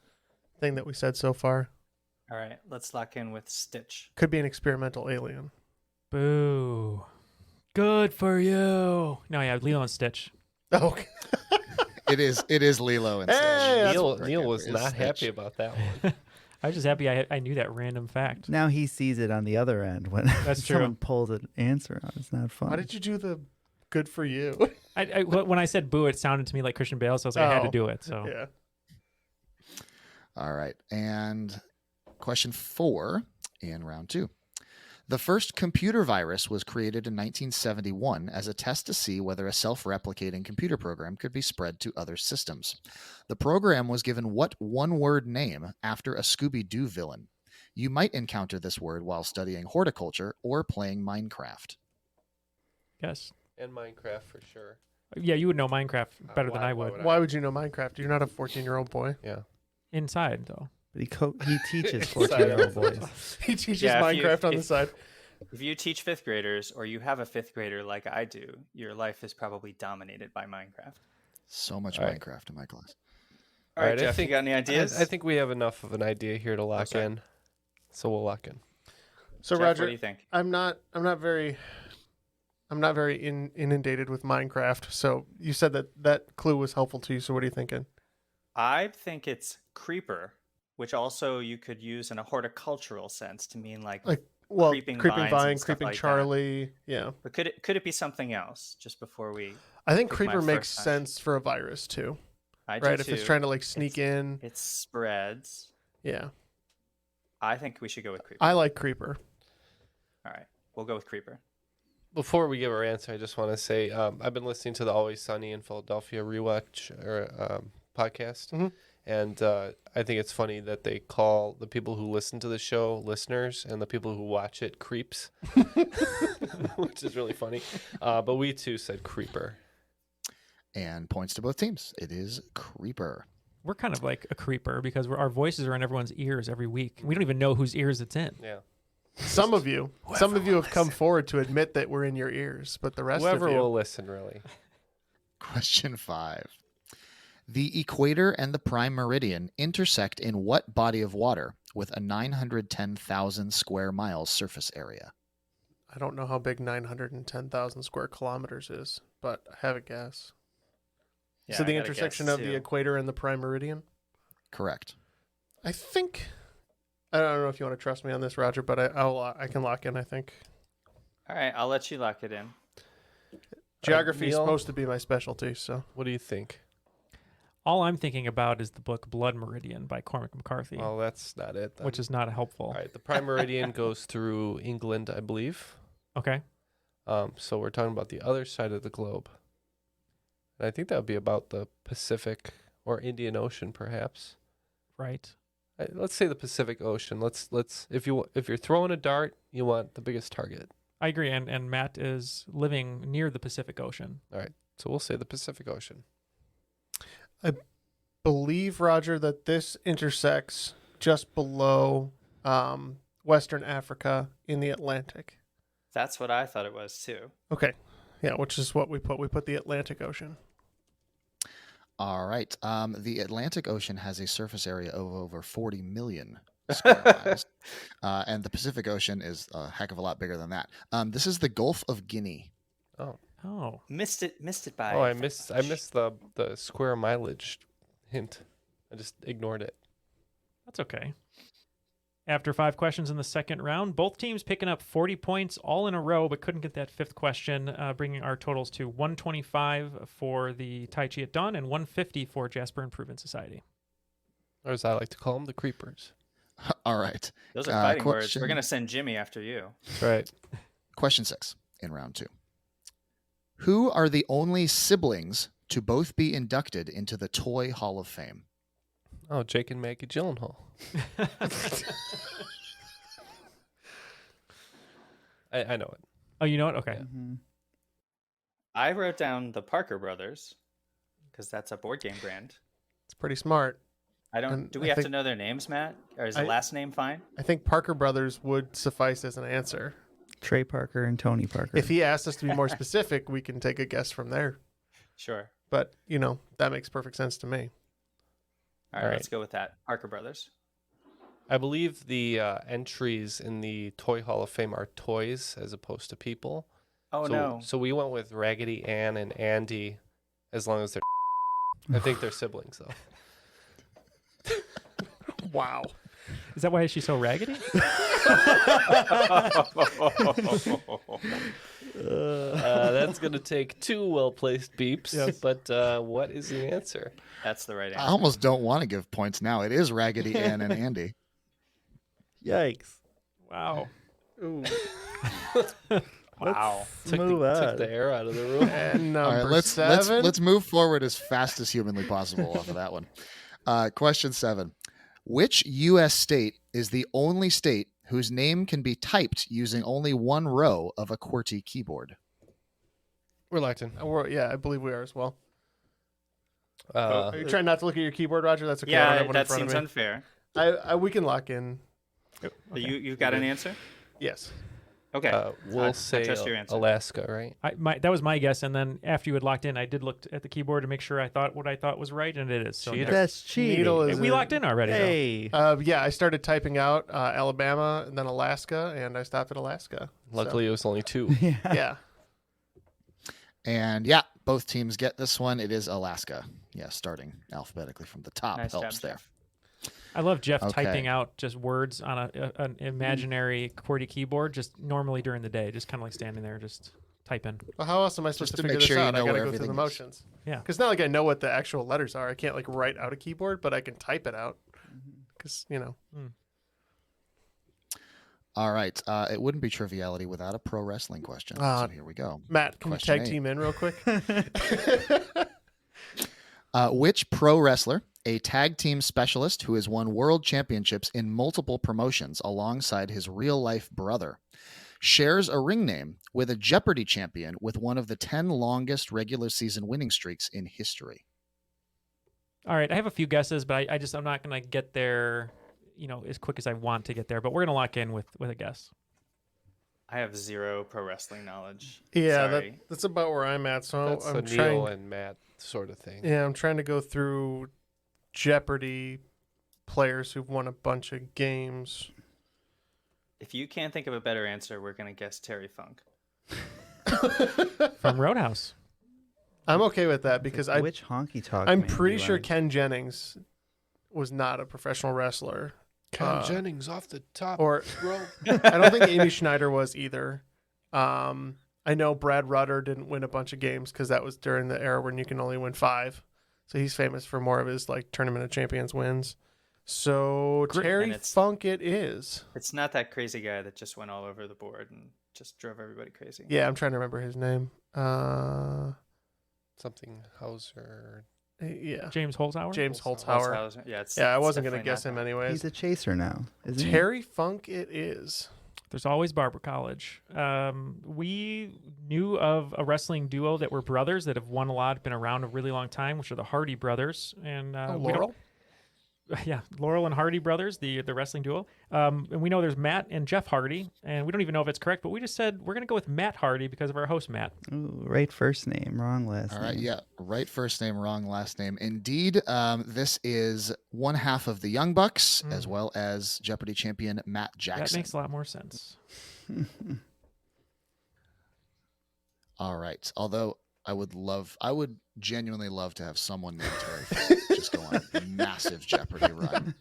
thing that we said so far. All right, let's lock in with Stitch. Could be an experimental alien. Boo. Good for you. No, yeah, Lilo and Stitch. Okay. It is Lilo and Hey, Stitch. that's Neil was It's not Stitch. happy about that one. I was just happy I knew that random fact. Now he sees it on the other end when That's true. someone pulls an answer out. It's not fun. Why did you do the good for you? When I said boo, it sounded to me like Christian Bale, so I was like, I had to Oh, do it. So Yeah. All right. And question 4 in round 2. The first computer virus was created in 1971 as a test to see whether a self-replicating computer program could be spread to other systems. The program was given what one-word name after a Scooby-Doo villain? You might encounter this word while studying horticulture or playing Minecraft. yes. And Minecraft for sure. Yeah, you would know Minecraft better than why I would. would Why would you know Minecraft? You're not a 14-year-old boy. Yeah. Inside, though. But he teaches 14-year-old boys. He teaches Yeah, if you- Minecraft on the if- side. If you teach fifth graders or you have a fifth grader like I do, your life is probably dominated by Minecraft. So much All right. Minecraft in my class. All right, Alright, I Jeff, think- you got any ideas? I think we have enough of an idea here to lock sorry. in. So we'll lock in. So Jeff, Roger, what do you think? I'm not very inundated with Minecraft. So you said that clue was helpful to you. So what are you thinking? I think it's creeper, which also you could use in a horticultural sense to mean like Well, creeping creeping vines vine, and stuff creeping like that. Charlie. Yeah, But could it be something else? Just before we, I think Pick my creeper makes first sense for a virus too, I do right? If it's too. trying to like sneak in. It spreads. Yeah, I think we should go with creeper. I like creeper. All right, we'll go with creeper. Before we give our answer, I just want to say I've been listening to the Always Sunny in Philadelphia rewatch podcast, Mhm. and I think it's funny that they call the people who listen to the show listeners and the people who watch it creeps, which is really funny. But we too said creeper. And points to both teams. It is Creeper. We're kind of like a creeper because our voices are in everyone's ears every week. We don't even know whose ears it's in. Yeah. Some of you have come forward to admit that we're in your ears, but the rest Whoever of you, will listen, really. Question 5. The equator and the prime meridian intersect in what body of water with a 910,000 square miles surface area? I don't know how big 910,000 square kilometers is, but I have a guess. Yeah, So I the got a intersection guess, of the too. equator and the prime meridian? Correct. I think, I don't know if you want to trust me on this, Roger, but I can lock in, I think. All right, I'll let you lock it in. Geography is Neil? supposed to be my specialty, so. What do you think? All I'm thinking about is the book Blood Meridian by Cormac McCarthy, Well, that's not it. Then. which is not helpful. All right. The prime meridian goes through England, I believe. Okay. So we're talking about the other side of the globe. And I think that would be about the Pacific or Indian Ocean, perhaps. Right. Let's say the Pacific Ocean. Let's if you're throwing a dart, you want the biggest target. I agree. And Matt is living near the Pacific Ocean. All right. So we'll say the Pacific Ocean. Believe, Roger, that this intersects just below Western Africa in the Atlantic. That's what I thought it was too. Okay. Yeah, which is what we put. We put the Atlantic Ocean. All right. The Atlantic Ocean has a surface area of over 40 million square miles. And the Pacific Ocean is a heck of a lot bigger than that. This is the Gulf of Guinea. Oh. Missed it by. Oh, I missed the square mileage hint. I just ignored it. That's okay. After 5 questions in the second round, both teams picking up 40 points all in a row, but couldn't get that 5th question, bringing our totals to 125 for the Tai Chi at Dawn and 150 for Jasper Improvement Society. Or as I like to call them, the creepers. All right. Those are fighting words. question- We're going to send Jimmy after you. That's right. Question 6 in round 2. Who are the only siblings to both be inducted into the Toy Hall of Fame? Oh, Jake and Maggie Gyllenhaal. I know it. Oh, you know what? Okay. Mhm. I wrote down the Parker Brothers because that's a board game brand. It's pretty smart. I don't. And Do we I have to think- know their names, Matt? Or is the I- last name fine? I think Parker Brothers would suffice as an answer. Trey Parker and Tony Parker. If he asked us to be more specific, we can take a guess from there. Sure. But, that makes perfect sense to me. All All right, right. let's go with that. Parker Brothers. I believe the entries in the Toy Hall of Fame are toys as opposed to people. Oh, so, no. So we went with Raggedy Ann and Andy, as long as they're. I think they're siblings though. Wow. Is that why she's so raggedy? That's gonna take 2 well-placed beeps. Yes. But what is the answer? That's the right I answer. almost don't want to give points now. It is Raggedy Ann and Andy. Yikes. Wow. Wow. Took Move took on. the air out of the room. And All number right, let's 7. let's move forward as fast as humanly possible off of that one. Question 7. Which U.S. state is the only state whose name can be typed using only one row of a QWERTY keyboard? We're locked in. Yeah, I believe we are as well. Uh, Are you trying not to look at your keyboard, Roger? That's okay. I don't Yeah, have one in that front of seems me. unfair. We can lock in. You've got an answer? Yes. Okay. we'll I say trust your answer. Alaska, right? That was my guess, and then after you had locked in, I did look at the keyboard to make sure I thought what I thought was right, and it is. So Cheater. That's cheating. Needle Hey, is we locked in already. though. Hey. Yeah, I started typing out Alabama and then Alaska, and I stopped at Alaska. Luckily, it was only 2. So, yeah. And yeah, both teams get this one. It is Alaska. Yeah, starting alphabetically from the top Nice helps job, there. Jeff. I love Jeff Okay. typing out just words on an imaginary QWERTY keyboard, just normally during the day, just kind of like standing there, just typing. Well, how else am I supposed Just to to figure make sure this you out? know I gotta where go through the everything is. motions. Yeah. Because not like I know what the actual letters are. I can't like write out a keyboard, but I can type it out. Because All right. It wouldn't be Triviality without a pro wrestling question. Ah. So here we go. Matt, can Question you tag 8. team in real quick? Which pro wrestler, a tag team specialist who has won world championships in multiple promotions alongside his real-life brother, shares a ring name with a Jeopardy champion with one of the 10 longest regular season winning streaks in history? All right, I have a few guesses, but I'm not going to get there, as quick as I want to get there. But we're going to lock in with a guess. I have 0 pro wrestling knowledge. Yeah, Sorry. that's about where I'm at. So That's I'm a trying. Neil and Matt sort of thing. Yeah, I'm trying to go through Jeopardy players who've won a bunch of games. If you can't think of a better answer, we're going to guess Terry Funk. From Roadhouse. I'm okay with that because Which honky tonk? I'm man pretty do sure I- Ken Jennings was not a professional wrestler. Ken Jennings off the top Or row. I don't think Amy Schneider was either. I know Brad Rutter didn't win a bunch of games because that was during the era when you can only win 5. So he's famous for more of his like Tournament of Champions wins. So Terry And it's- Funk it is. It's not that crazy guy that just went all over the board and just drove everybody crazy. Yeah, I'm trying to remember his name. Something Hauser. Yeah, James Holzhauer? James Holzhauer. Holzhauer. Holzhauser. Yeah, I it's wasn't gonna definitely guess not him that. anyways. He's a chaser now, isn't he? Terry Funk it is. There's always Barber College. We knew of a wrestling duo that were brothers that have won a lot, been around a really long time, which are the Hardy brothers. And we don't- Laurel. Yeah, Laurel and Hardy brothers, the wrestling duo. And we know there's Matt and Jeff Hardy, and we don't even know if it's correct, but we just said we're going to go with Matt Hardy because of our host, Matt. Ooh, right first name, wrong last All name. right, yeah, right first name, wrong last name. Indeed, this is one half of the Young Bucks as well as Jeopardy champion Matt Jackson. That makes a lot more sense. All right. Although I would genuinely love to have someone named Terry Funk just go on a massive Jeopardy run.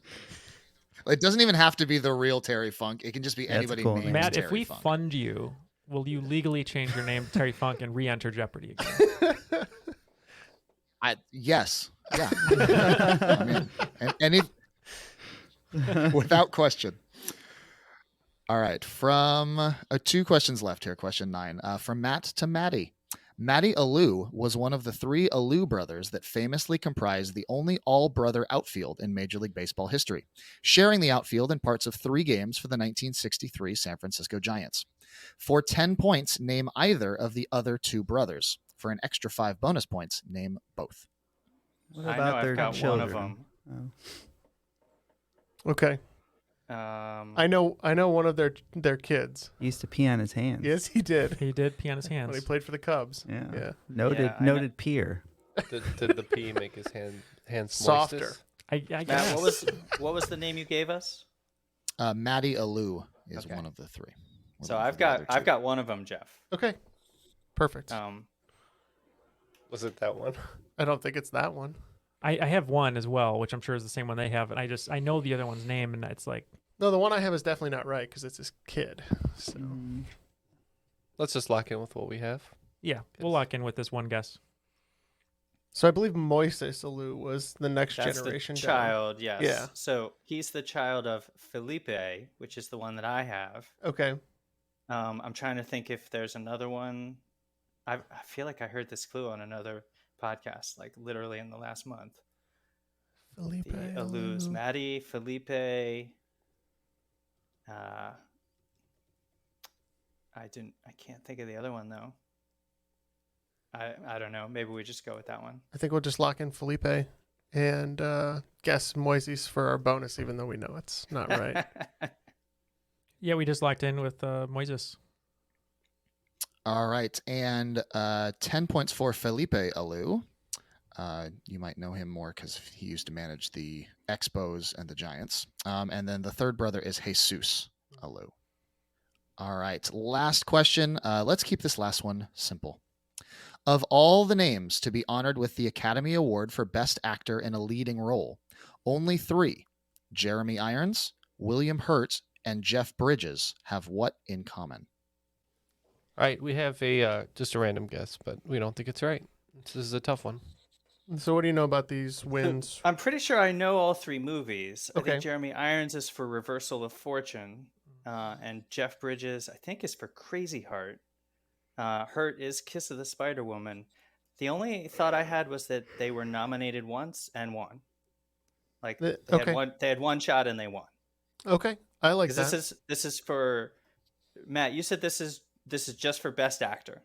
It doesn't even have to be the real Terry Funk. It can just be That's a anybody cool named name. Matt, Terry if we Funk. fund you, will you legally change your name to Terry Funk and re-enter Jeopardy again? Yes. Yeah. I mean, any without question. All right. From 2 questions left here. Question 9. From Matt to Maddie. Matty Alou was one of the 3 Alou brothers that famously comprised the only all-brother outfield in Major League Baseball history, sharing the outfield in parts of 3 games for the 1963 San Francisco Giants. For 10 points, name either of the other 2 brothers. For an extra 5 bonus points, name both. What I know about I've their got children? one of them. Okay. I know one of their kids. He used to pee on his hands. Yes, he did. He did pee on his When hands. he played for the Cubs. Yeah. Yeah. Noted peer. Did the pee make his hands Softer. moistest? I guess. Matt, what was the name you gave us? Matty Alou is Okay. one of the 3. We're So looking I've for the other got 2. one of them, Jeff. Okay. Perfect. Was it that one? I don't think it's that one. I have one as well, which I'm sure is the same one they have, and I know the other one's name, and it's like, No, the one I have is definitely not right because it's his kid. So Let's just lock in with what we have. yeah, we'll lock in with this one guess. So I believe Moises Alou was the next That's generation the down. child, yes. Yeah. So he's the child of Felipe, which is the one that I have. Okay. I'm trying to think if there's another one. I feel like I heard this clue on another podcast, like literally in the last month. Felipe The Alous, Alou. Maddie, Felipe. I can't think of the other one though. I don't know. Maybe we just go with that one. I think we'll just lock in Felipe and guess Moises for our bonus, even though we know it's not right. Yeah, we just locked in with Moises. All right. And 10 points for Felipe Alou. You might know him more because he used to manage the Expos and the Giants. And then the third brother is Jesus Alou. All right. Last question. Let's keep this last one simple. Of all the names to be honored with the Academy Award for Best Actor in a Leading Role, only 3, Jeremy Irons, William Hurt, and Jeff Bridges, have what in common? All right, we have a just a random guess, but we don't think it's right. This is a tough one. So what do you know about these wins? I'm pretty sure I know all 3 movies. I Okay. think Jeremy Irons is for Reversal of Fortune, and Jeff Bridges, I think, is for Crazy Heart. Hurt is Kiss of the Spider Woman. The only thought I had was that they were nominated once and won. Like they had one shot and they won. Okay. I like 'Cause that. this is for Matt. You said this is just for Best Actor.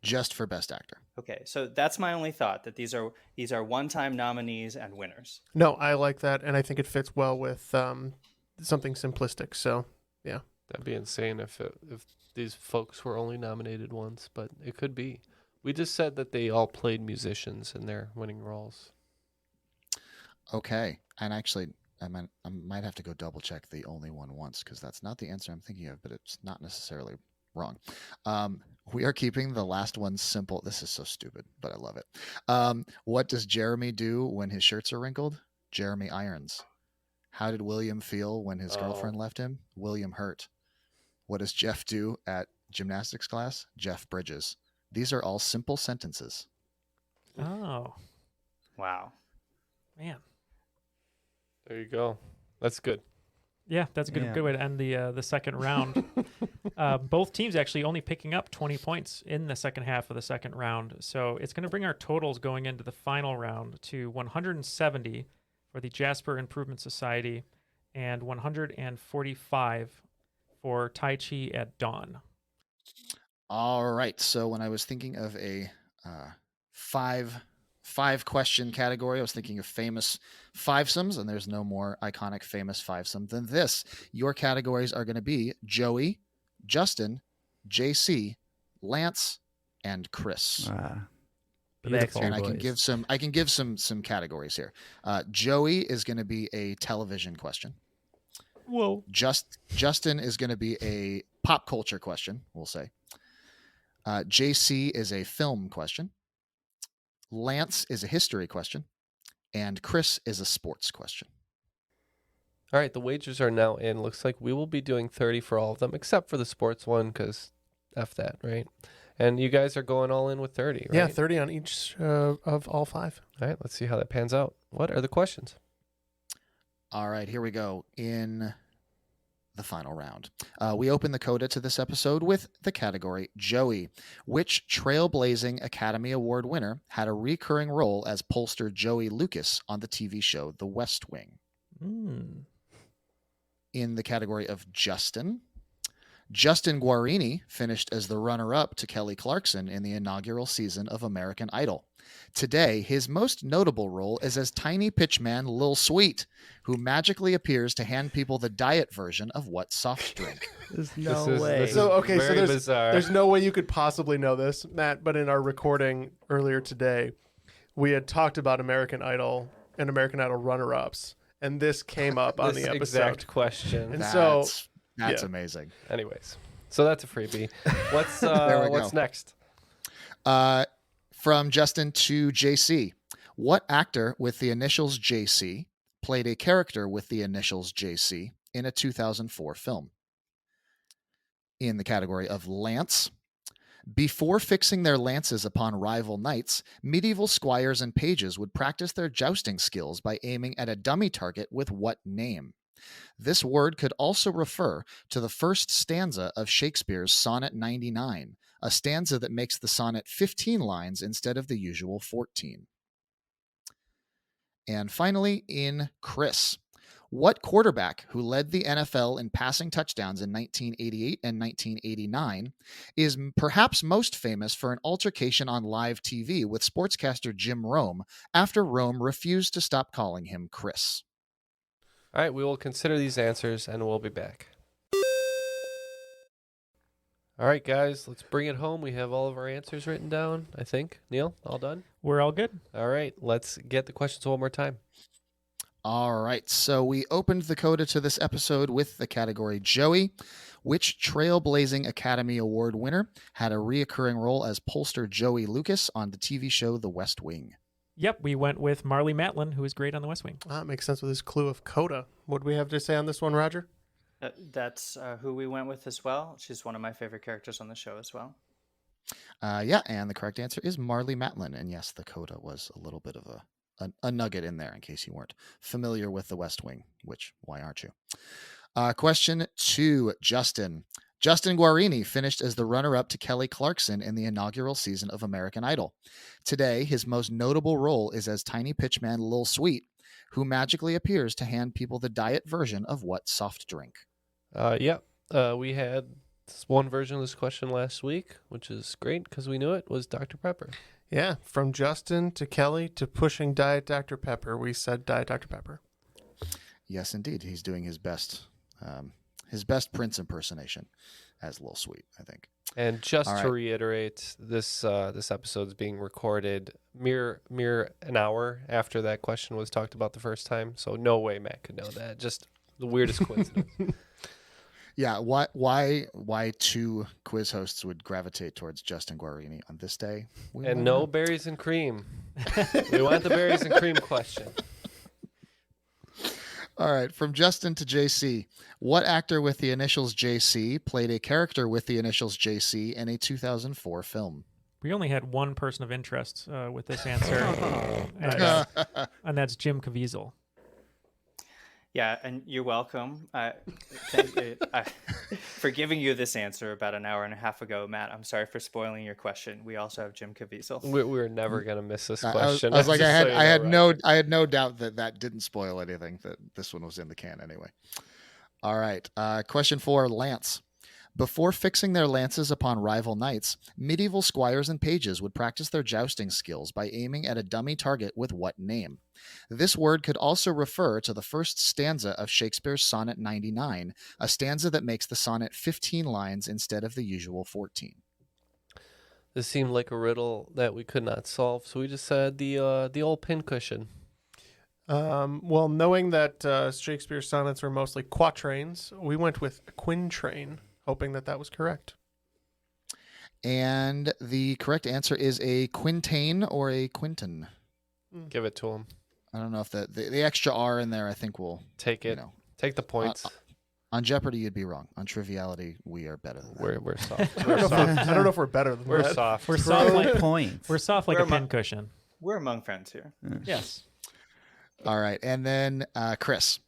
Just for Best Actor. Okay, so that's my only thought, that these are one-time nominees and winners. No, I like that, and I think it fits well with something simplistic. So, yeah. That'd be insane if these folks were only nominated once, but it could be. We just said that they all played musicians in their winning roles. Okay. And actually, I might have to go double check the only one once because that's not the answer I'm thinking of, but it's not necessarily wrong. We are keeping the last one simple. This is so stupid, but I love it. What does Jeremy do when his shirts are wrinkled? Jeremy irons. How did William feel when his girlfriend left him? William hurt. What does Jeff do at gymnastics class? Jeff bridges. These are all simple sentences. Oh, Wow. man. There you go. That's good. Yeah, that's a good way to end the second round. Both teams actually only picking up 20 points in the second half of the second round. So it's going to bring our totals going into the final round to 170 for the Jasper Improvement Society and 145 for Tai Chi at Dawn. All right. So when I was thinking of a five question category, I was thinking of famous fivesomes, and there's no more iconic famous fivesome than this. Your categories are going to be Joey, Justin, JC, Lance, and Chris. The Beautiful. Backstreet And Boys. I can give some categories here. Joey is going to be a television question. Whoa. Justin is going to be a pop culture question, we'll say. JC is a film question. Lance is a history question. And Chris is a sports question. All right, the wagers are now in. Looks like we will be doing 30 for all of them, except for the sports one, because F that, right? And you guys are going all in with 30, right? Yeah, 30 on each of all 5. All right, let's see how that pans out. What are the questions? All right, here we go. In the final round, we open the coda to this episode with the category Joey. Which trailblazing Academy Award winner had a recurring role as pollster Joey Lucas on the TV show The West Wing? In the category of Justin, Justin Guarini finished as the runner-up to Kelly Clarkson in the inaugural season of American Idol. Today, his most notable role is as tiny pitchman Lil Sweet, who magically appears to hand people the diet version of what soft drink? There's no This way. is So okay, so very there's bizarre. there's no way you could possibly know this, Matt. But in our recording earlier today, we had talked about American Idol and American Idol runner-ups, and this came up on This the episode. exact question. And so That's yeah. amazing. Anyways, so that's a freebie. What's There we what's go. next? From Justin to JC. What actor with the initials JC played a character with the initials JC in a 2004 film? In the category of Lance. Before fixing their lances upon rival knights, medieval squires and pages would practice their jousting skills by aiming at a dummy target with what name? This word could also refer to the first stanza of Shakespeare's Sonnet 99, a stanza that makes the sonnet 15 lines instead of the usual 14. And finally, in Chris. What quarterback who led the NFL in passing touchdowns in 1988 and 1989 is perhaps most famous for an altercation on live TV with sportscaster Jim Rome after Rome refused to stop calling him Chris? All right, we will consider these answers and we'll be back. All right, guys, let's bring it home. We have all of our answers written down, I think. Neal, all done? We're all good. All right, let's get the questions one more time. All right, so we opened the coda to this episode with the category Joey. Which trailblazing Academy Award winner had a reoccurring role as pollster Joey Lucas on the TV show The West Wing? Yep, we went with Marlee Matlin, who was great on The West Wing. That makes sense with his clue of coda. What do we have to say on this one, Roger? That's who we went with as well. She's one of my favorite characters on the show as well. Yeah, and the correct answer is Marlee Matlin. And yes, the coda was a little bit of a nugget in there in case you weren't familiar with The West Wing, which, why aren't you? Question 2, Justin. Justin Guarini finished as the runner-up to Kelly Clarkson in the inaugural season of American Idol. Today, his most notable role is as tiny pitchman Lil Sweet, who magically appears to hand people the diet version of what soft drink? We had one version of this question last week, which is great because we knew it was Dr. Pepper. Yeah, from Justin to Kelly to pushing Diet Dr. Pepper, we said Diet Dr. Pepper. Yes, indeed. He's doing his best Prince impersonation as Lil Sweet, I think. And just All to right. reiterate, this episode is being recorded mere an hour after that question was talked about the first time. So no way Matt could know that. Just the weirdest coincidence. Yeah, why two quiz hosts would gravitate towards Justin Guarini on this day? We And won't no know. berries and cream. We want the berries and cream question. All right, from Justin to JC. What actor with the initials JC played a character with the initials JC in a 2004 film? We only had one person of interest with this answer, and that's Jim Caviezel. Yeah, and you're welcome. Thank you, for giving you this answer about an hour and a half ago, Matt. I'm sorry for spoiling your question. We also have Jim Caviezel. We're never gonna miss this I question. was like, Just so you know, Roger. I had no doubt that didn't spoil anything. That this one was in the can anyway. All right, question 4, Lance. Before fixing their lances upon rival knights, medieval squires and pages would practice their jousting skills by aiming at a dummy target with what name? This word could also refer to the first stanza of Shakespeare's Sonnet 99, a stanza that makes the sonnet 15 lines instead of the usual 14. This seemed like a riddle that we could not solve, so we just said the old pincushion. Well, knowing that Shakespeare's sonnets were mostly quatrains, we went with quintrain, hoping that was correct. And the correct answer is a quintain or a quinton. Give it to him. I don't know if the extra R in there, I think will Take it. Take the points. On Jeopardy, you'd be wrong. On Triviality, we are better than that. We're soft. I don't know if we're better than We're that. soft. We're soft like points. We're soft like We're a pincushion. We're among friends here. Yes. All right. And then Chris,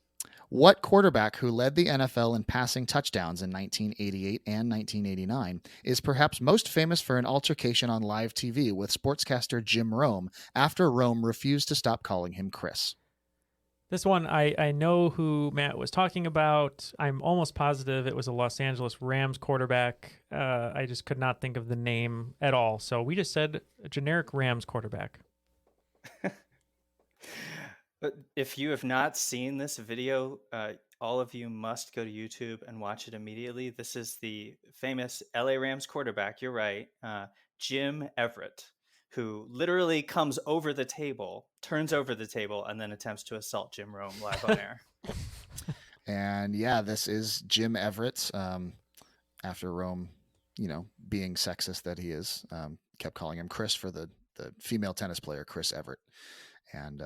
what quarterback who led the NFL in passing touchdowns in 1988 and 1989 is perhaps most famous for an altercation on live TV with sportscaster Jim Rome after Rome refused to stop calling him Chris? This one, I know who Matt was talking about. I'm almost positive it was a Los Angeles Rams quarterback. I just could not think of the name at all. So we just said a generic Rams quarterback. But if you have not seen this video, all of you must go to YouTube and watch it immediately. This is the famous LA Rams quarterback. You're right. Jim Everett, who literally comes over the table, turns over the table, and then attempts to assault Jim Rome live on air. And yeah, this is Jim Everett. After Rome, being sexist that he is, kept calling him Chris for the female tennis player, Chris Everett. And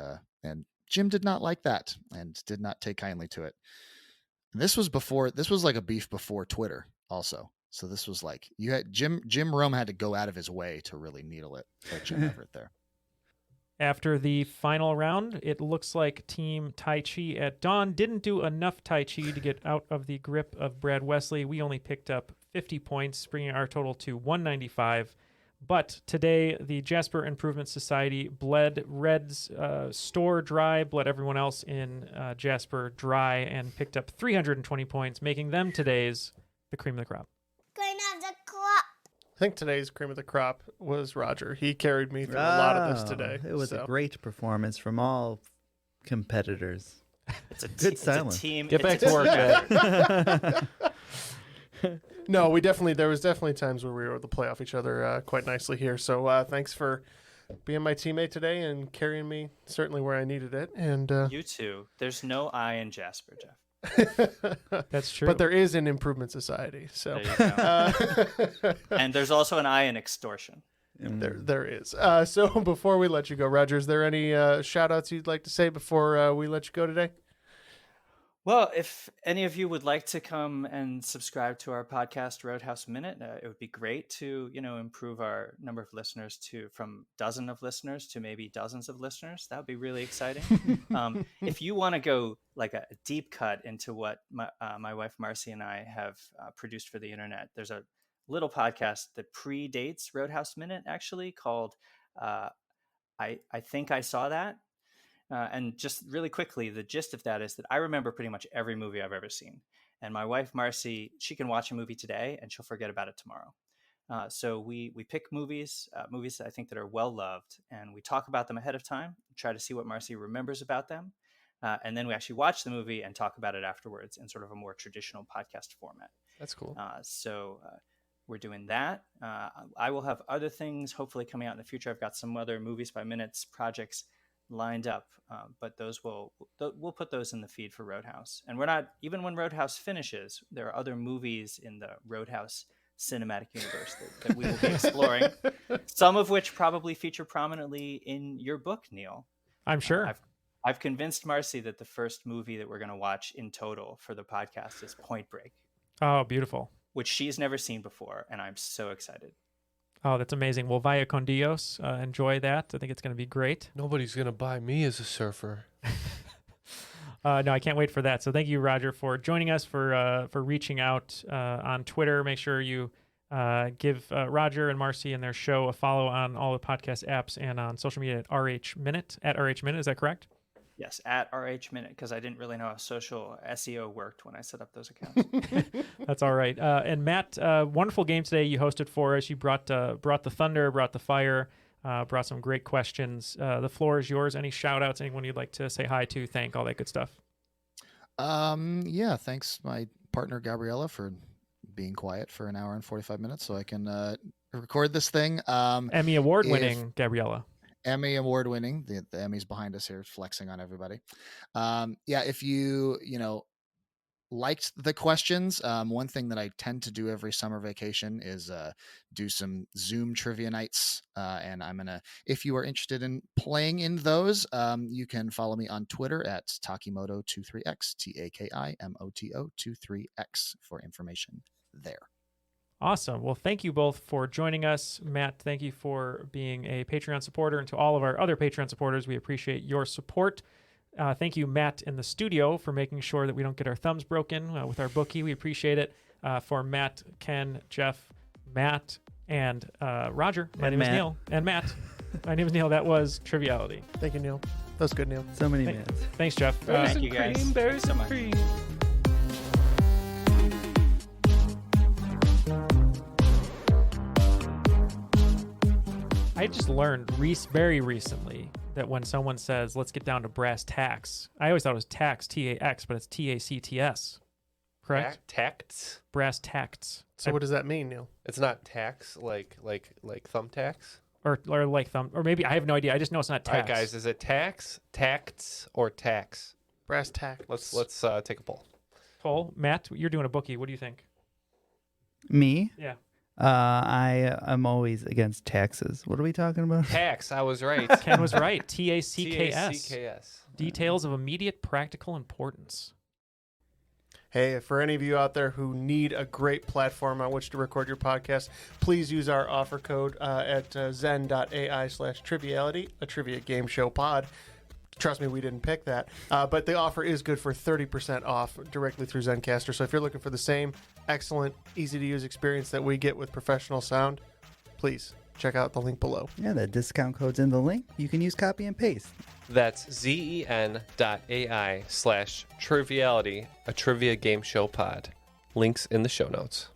Jim did not like that and did not take kindly to it. And this was like a beef before Twitter also. So this was like you had Jim Rome had to go out of his way to really needle it at Jim Everett there. After the final round, it looks like Team Tai Chi at Dawn didn't do enough Tai Chi to get out of the grip of Brad Wesley. We only picked up 50 points, bringing our total to 195. But today, the Jasper Improvement Society bled Red's store dry, bled everyone else in Jasper dry, and picked up 320 points, making them today's the cream of the crop. Cream of the crop. I think today's cream of the crop was Roger. He carried me through a lot of this today. It was a great performance from all competitors. It's a Good silence. It's a team. Get back to work. No, there was definitely times where we were able to play off each other quite nicely here. So thanks for being my teammate today and carrying me certainly where I needed it. And You too. There's no I in Jasper, Jeff. That's true. But there is an improvement society. So There you go. And there's also an I in extortion. there is. So before we let you go, Roger, is there any shout outs you'd like to say before we let you go today? Well, if any of you would like to come and subscribe to our podcast, Roadhouse Minute, it would be great to, improve our number of listeners from dozen of listeners to maybe dozens of listeners. That would be really exciting. If you want to go like a deep cut into what my wife Marcy and I have produced for the internet, there's a little podcast that predates Roadhouse Minute, actually, called I Think I Saw That. And just really quickly, the gist of that is that I remember pretty much every movie I've ever seen. And my wife, Marcy, she can watch a movie today and she'll forget about it tomorrow. So we pick movies I think that are well loved, and we talk about them ahead of time, try to see what Marcy remembers about them. And then we actually watch the movie and talk about it afterwards in sort of a more traditional podcast format. That's cool. So we're doing that. I will have other things hopefully coming out in the future. I've got some other Movies by Minutes projects lined up, but we'll put those in the feed for Roadhouse. And we're not, even when Roadhouse finishes, there are other movies in the Roadhouse cinematic universe that we will be exploring, some of which probably feature prominently in your book, Neal. I'm sure. I've convinced Marcy that the first movie that we're going to watch in total for the podcast is Point Break. Oh, beautiful. Which she's never seen before, and I'm so excited. Oh, that's amazing. Well, Vaya con Dios. Enjoy that. I think it's going to be great. Nobody's going to buy me as a surfer. No, I can't wait for that. So thank you, Roger, for joining us, for reaching out on Twitter. Make sure you give Roger and Marcy and their show a follow on all the podcast apps and on social media at RH Minute. At RH Minute, is that correct? Yes, at RH Minute, because I didn't really know how social SEO worked when I set up those accounts. That's all right. And Matt, wonderful game today you hosted for us. You brought the thunder, brought the fire, brought some great questions. The floor is yours. Any shout outs, anyone you'd like to say hi to, thank, all that good stuff? Yeah, thanks my partner Gabriella for being quiet for an hour and 45 minutes so I can record this thing. Emmy Award winning Gabriella. Emmy Award winning. The Emmy's behind us here flexing on everybody. Yeah, if you liked the questions. One thing that I tend to do every summer vacation is do some Zoom trivia nights. And I'm going to, if you are interested in playing in those, you can follow me on Twitter at Takimoto23x, Takimoto23x for information there. Awesome. Well, thank you both for joining us. Matt, thank you for being a Patreon supporter. And to all of our other Patreon supporters, we appreciate your support. Thank you, Matt, in the studio, for making sure that we don't get our thumbs broken with our bookie. We appreciate it. For Matt, Ken, Jeff, Matt, and Roger, my name is Neal. And Matt, my name is Neal. That was Triviality. Thank you, Neal. That was good, Neal. So many mans. Thanks, Jeff. Thank you, guys. Thanks so much. I just learned very recently that when someone says, let's get down to brass tacks, I always thought it was tax, T-A-X, but it's T-A-C-T-S. Correct? Tacts? Brass tacts. So what does that mean, Neal? It's not tax like thumbtacks? Or like thumb, or maybe, I have no idea. I just know it's not tax. All right, guys, is it tax, tacts, or tax? Brass tack. Let's take a poll. Poll. Matt, you're doing a bookie. What do you think? Me? Yeah. I am always against taxes. What are we talking about? Tax, I was right. Ken was right. T-A-C-K-S. T-A-C-K-S. Details of immediate practical importance. Hey, for any of you out there who need a great platform on which to record your podcast, please use our offer code at zen.ai/triviality, a trivia game show pod. Trust me, we didn't pick that. But the offer is good for 30% off directly through Zencaster. So if you're looking for the same excellent, easy-to-use experience that we get with professional sound, please check out the link below. Yeah, the discount code's in the link. You can use copy and paste. That's zen.ai/triviality, a trivia game show pod. Links in the show notes.